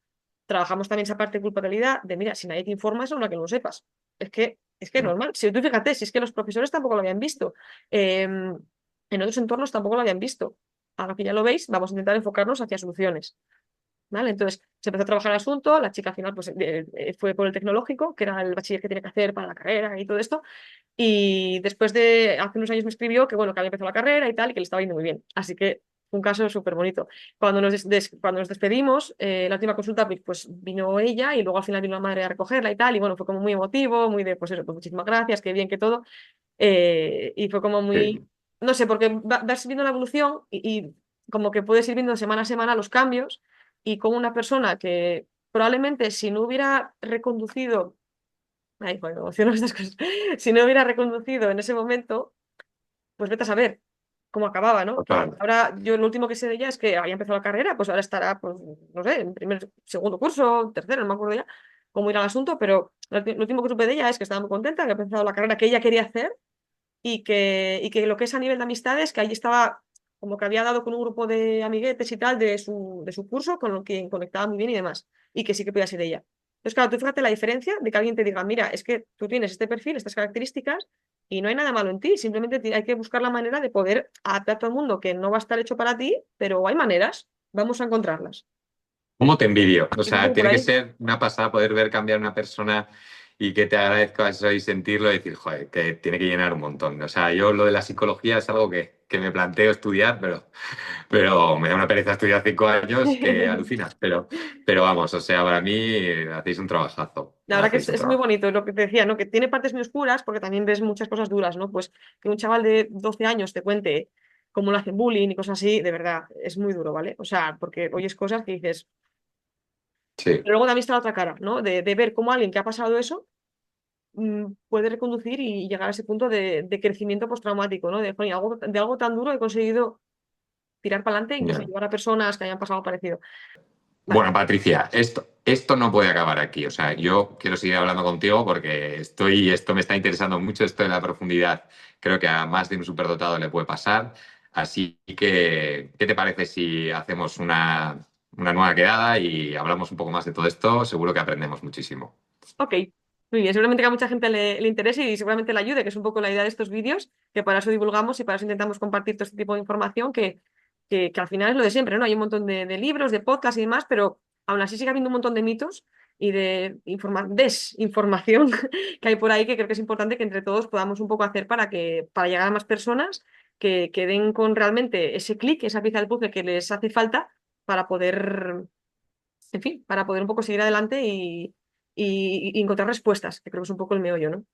Speaker 1: Trabajamos también esa parte de culpabilidad de, mira, si nadie te informa, es normal que no lo sepas. Es que es normal. Si tú fíjate, si es que los profesores tampoco lo habían visto, en otros entornos tampoco lo habían visto. Ahora que ya lo veis, vamos a intentar enfocarnos hacia soluciones. ¿Vale? Entonces se empezó a trabajar el asunto, la chica al final pues, fue por el tecnológico, que era el bachiller que tenía que hacer para la carrera y todo esto, y después de, hace unos años me escribió que bueno, que había empezado la carrera y tal, y que le estaba yendo muy bien. Así que fue un caso súper bonito. Cuando nos despedimos, la última consulta, pues vino ella y luego al final vino la madre a recogerla y tal, y bueno, fue como muy emotivo, muy de, pues eso, pues muchísimas gracias, qué bien, que todo. Y fue como muy,
Speaker 2: Sí,
Speaker 1: no sé, porque vas viendo la evolución y como que puedes ir viendo semana a semana los cambios y como una persona que probablemente si no hubiera reconducido, ay, joder, me emociono estas cosas, si no hubiera reconducido en ese momento, pues vete a saber cómo acababa, ¿no? Que
Speaker 2: total.
Speaker 1: ahora yo lo último que sé de ella es que había empezado la carrera, pues ahora estará, pues, no sé, en primer, segundo curso, tercero, no me acuerdo ya cómo irá el asunto, pero lo último que supe de ella es que estaba muy contenta, que había empezado la carrera que ella quería hacer y que lo que es a nivel de amistades, que ahí estaba como que había dado con un grupo de amiguetes y tal de su curso, con lo que conectaba muy bien y demás, y que sí que podía ser ella. Entonces, claro, tú fíjate la diferencia de que alguien te diga, mira, es que tú tienes este perfil, estas características, y no hay nada malo en ti, simplemente hay que buscar la manera de poder adaptar a todo el mundo, que no va a estar hecho para ti, pero hay maneras, vamos a encontrarlas.
Speaker 2: ¿Cómo te envidio? O
Speaker 1: Y un
Speaker 2: sea,
Speaker 1: poco por
Speaker 2: tiene que
Speaker 1: ahí.
Speaker 2: ser una pasada poder ver cambiar a una persona y que te agradezca eso y sentirlo y decir, joder, que tiene que llenar un montón. O sea, yo lo de la psicología es algo que pero me da una pereza estudiar 5 años que alucinas. Pero vamos, o sea, para mí hacéis un trabajazo.
Speaker 1: La verdad que es,
Speaker 2: Hacéis un
Speaker 1: es muy
Speaker 2: trabajo.
Speaker 1: bonito lo que te decía, ¿no? Que tiene partes muy oscuras porque también ves muchas cosas duras, ¿no? Pues que un chaval de 12 años te cuente cómo le hacen bullying y cosas así, de verdad, es muy duro, ¿vale? O sea, porque oyes cosas que dices.
Speaker 2: Sí,
Speaker 1: Pero luego también está la otra cara, ¿no? De ver cómo alguien que ha pasado eso puede reconducir y llegar a ese punto de crecimiento postraumático, ¿no? De algo tan duro he conseguido tirar para adelante, incluso
Speaker 2: ya.
Speaker 1: ayudar a personas que hayan pasado parecido. Vale,
Speaker 2: Bueno, Patricia, esto no puede acabar aquí. O sea, yo quiero seguir hablando contigo porque esto me está interesando mucho, esto de la profundidad. Creo que a más de un superdotado le puede pasar. Así que, ¿qué te parece si hacemos una nueva quedada y hablamos un poco más de todo esto? Seguro que aprendemos muchísimo.
Speaker 1: ok. Muy bien, seguramente que a mucha gente le interese y seguramente le ayude, que es un poco la idea de estos vídeos, que para eso divulgamos y para eso intentamos compartir todo este tipo de información, que al final es lo de siempre, ¿no? Hay un montón de libros, de podcasts y demás, pero aún así sigue habiendo un montón de mitos y de desinformación que hay por ahí que creo que es importante que entre todos podamos un poco hacer para llegar a más personas que den con realmente ese clic, esa pieza del puzzle que les hace falta para poder, en fin, para poder un poco seguir adelante y encontrar respuestas, que creo que es un poco el meollo, ¿no?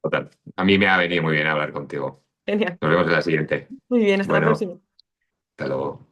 Speaker 2: Total. A mí me ha venido muy bien hablar contigo.
Speaker 1: Genial.
Speaker 2: Nos vemos en la siguiente.
Speaker 1: Muy bien, hasta la
Speaker 2: Bueno,
Speaker 1: próxima.
Speaker 2: hasta luego.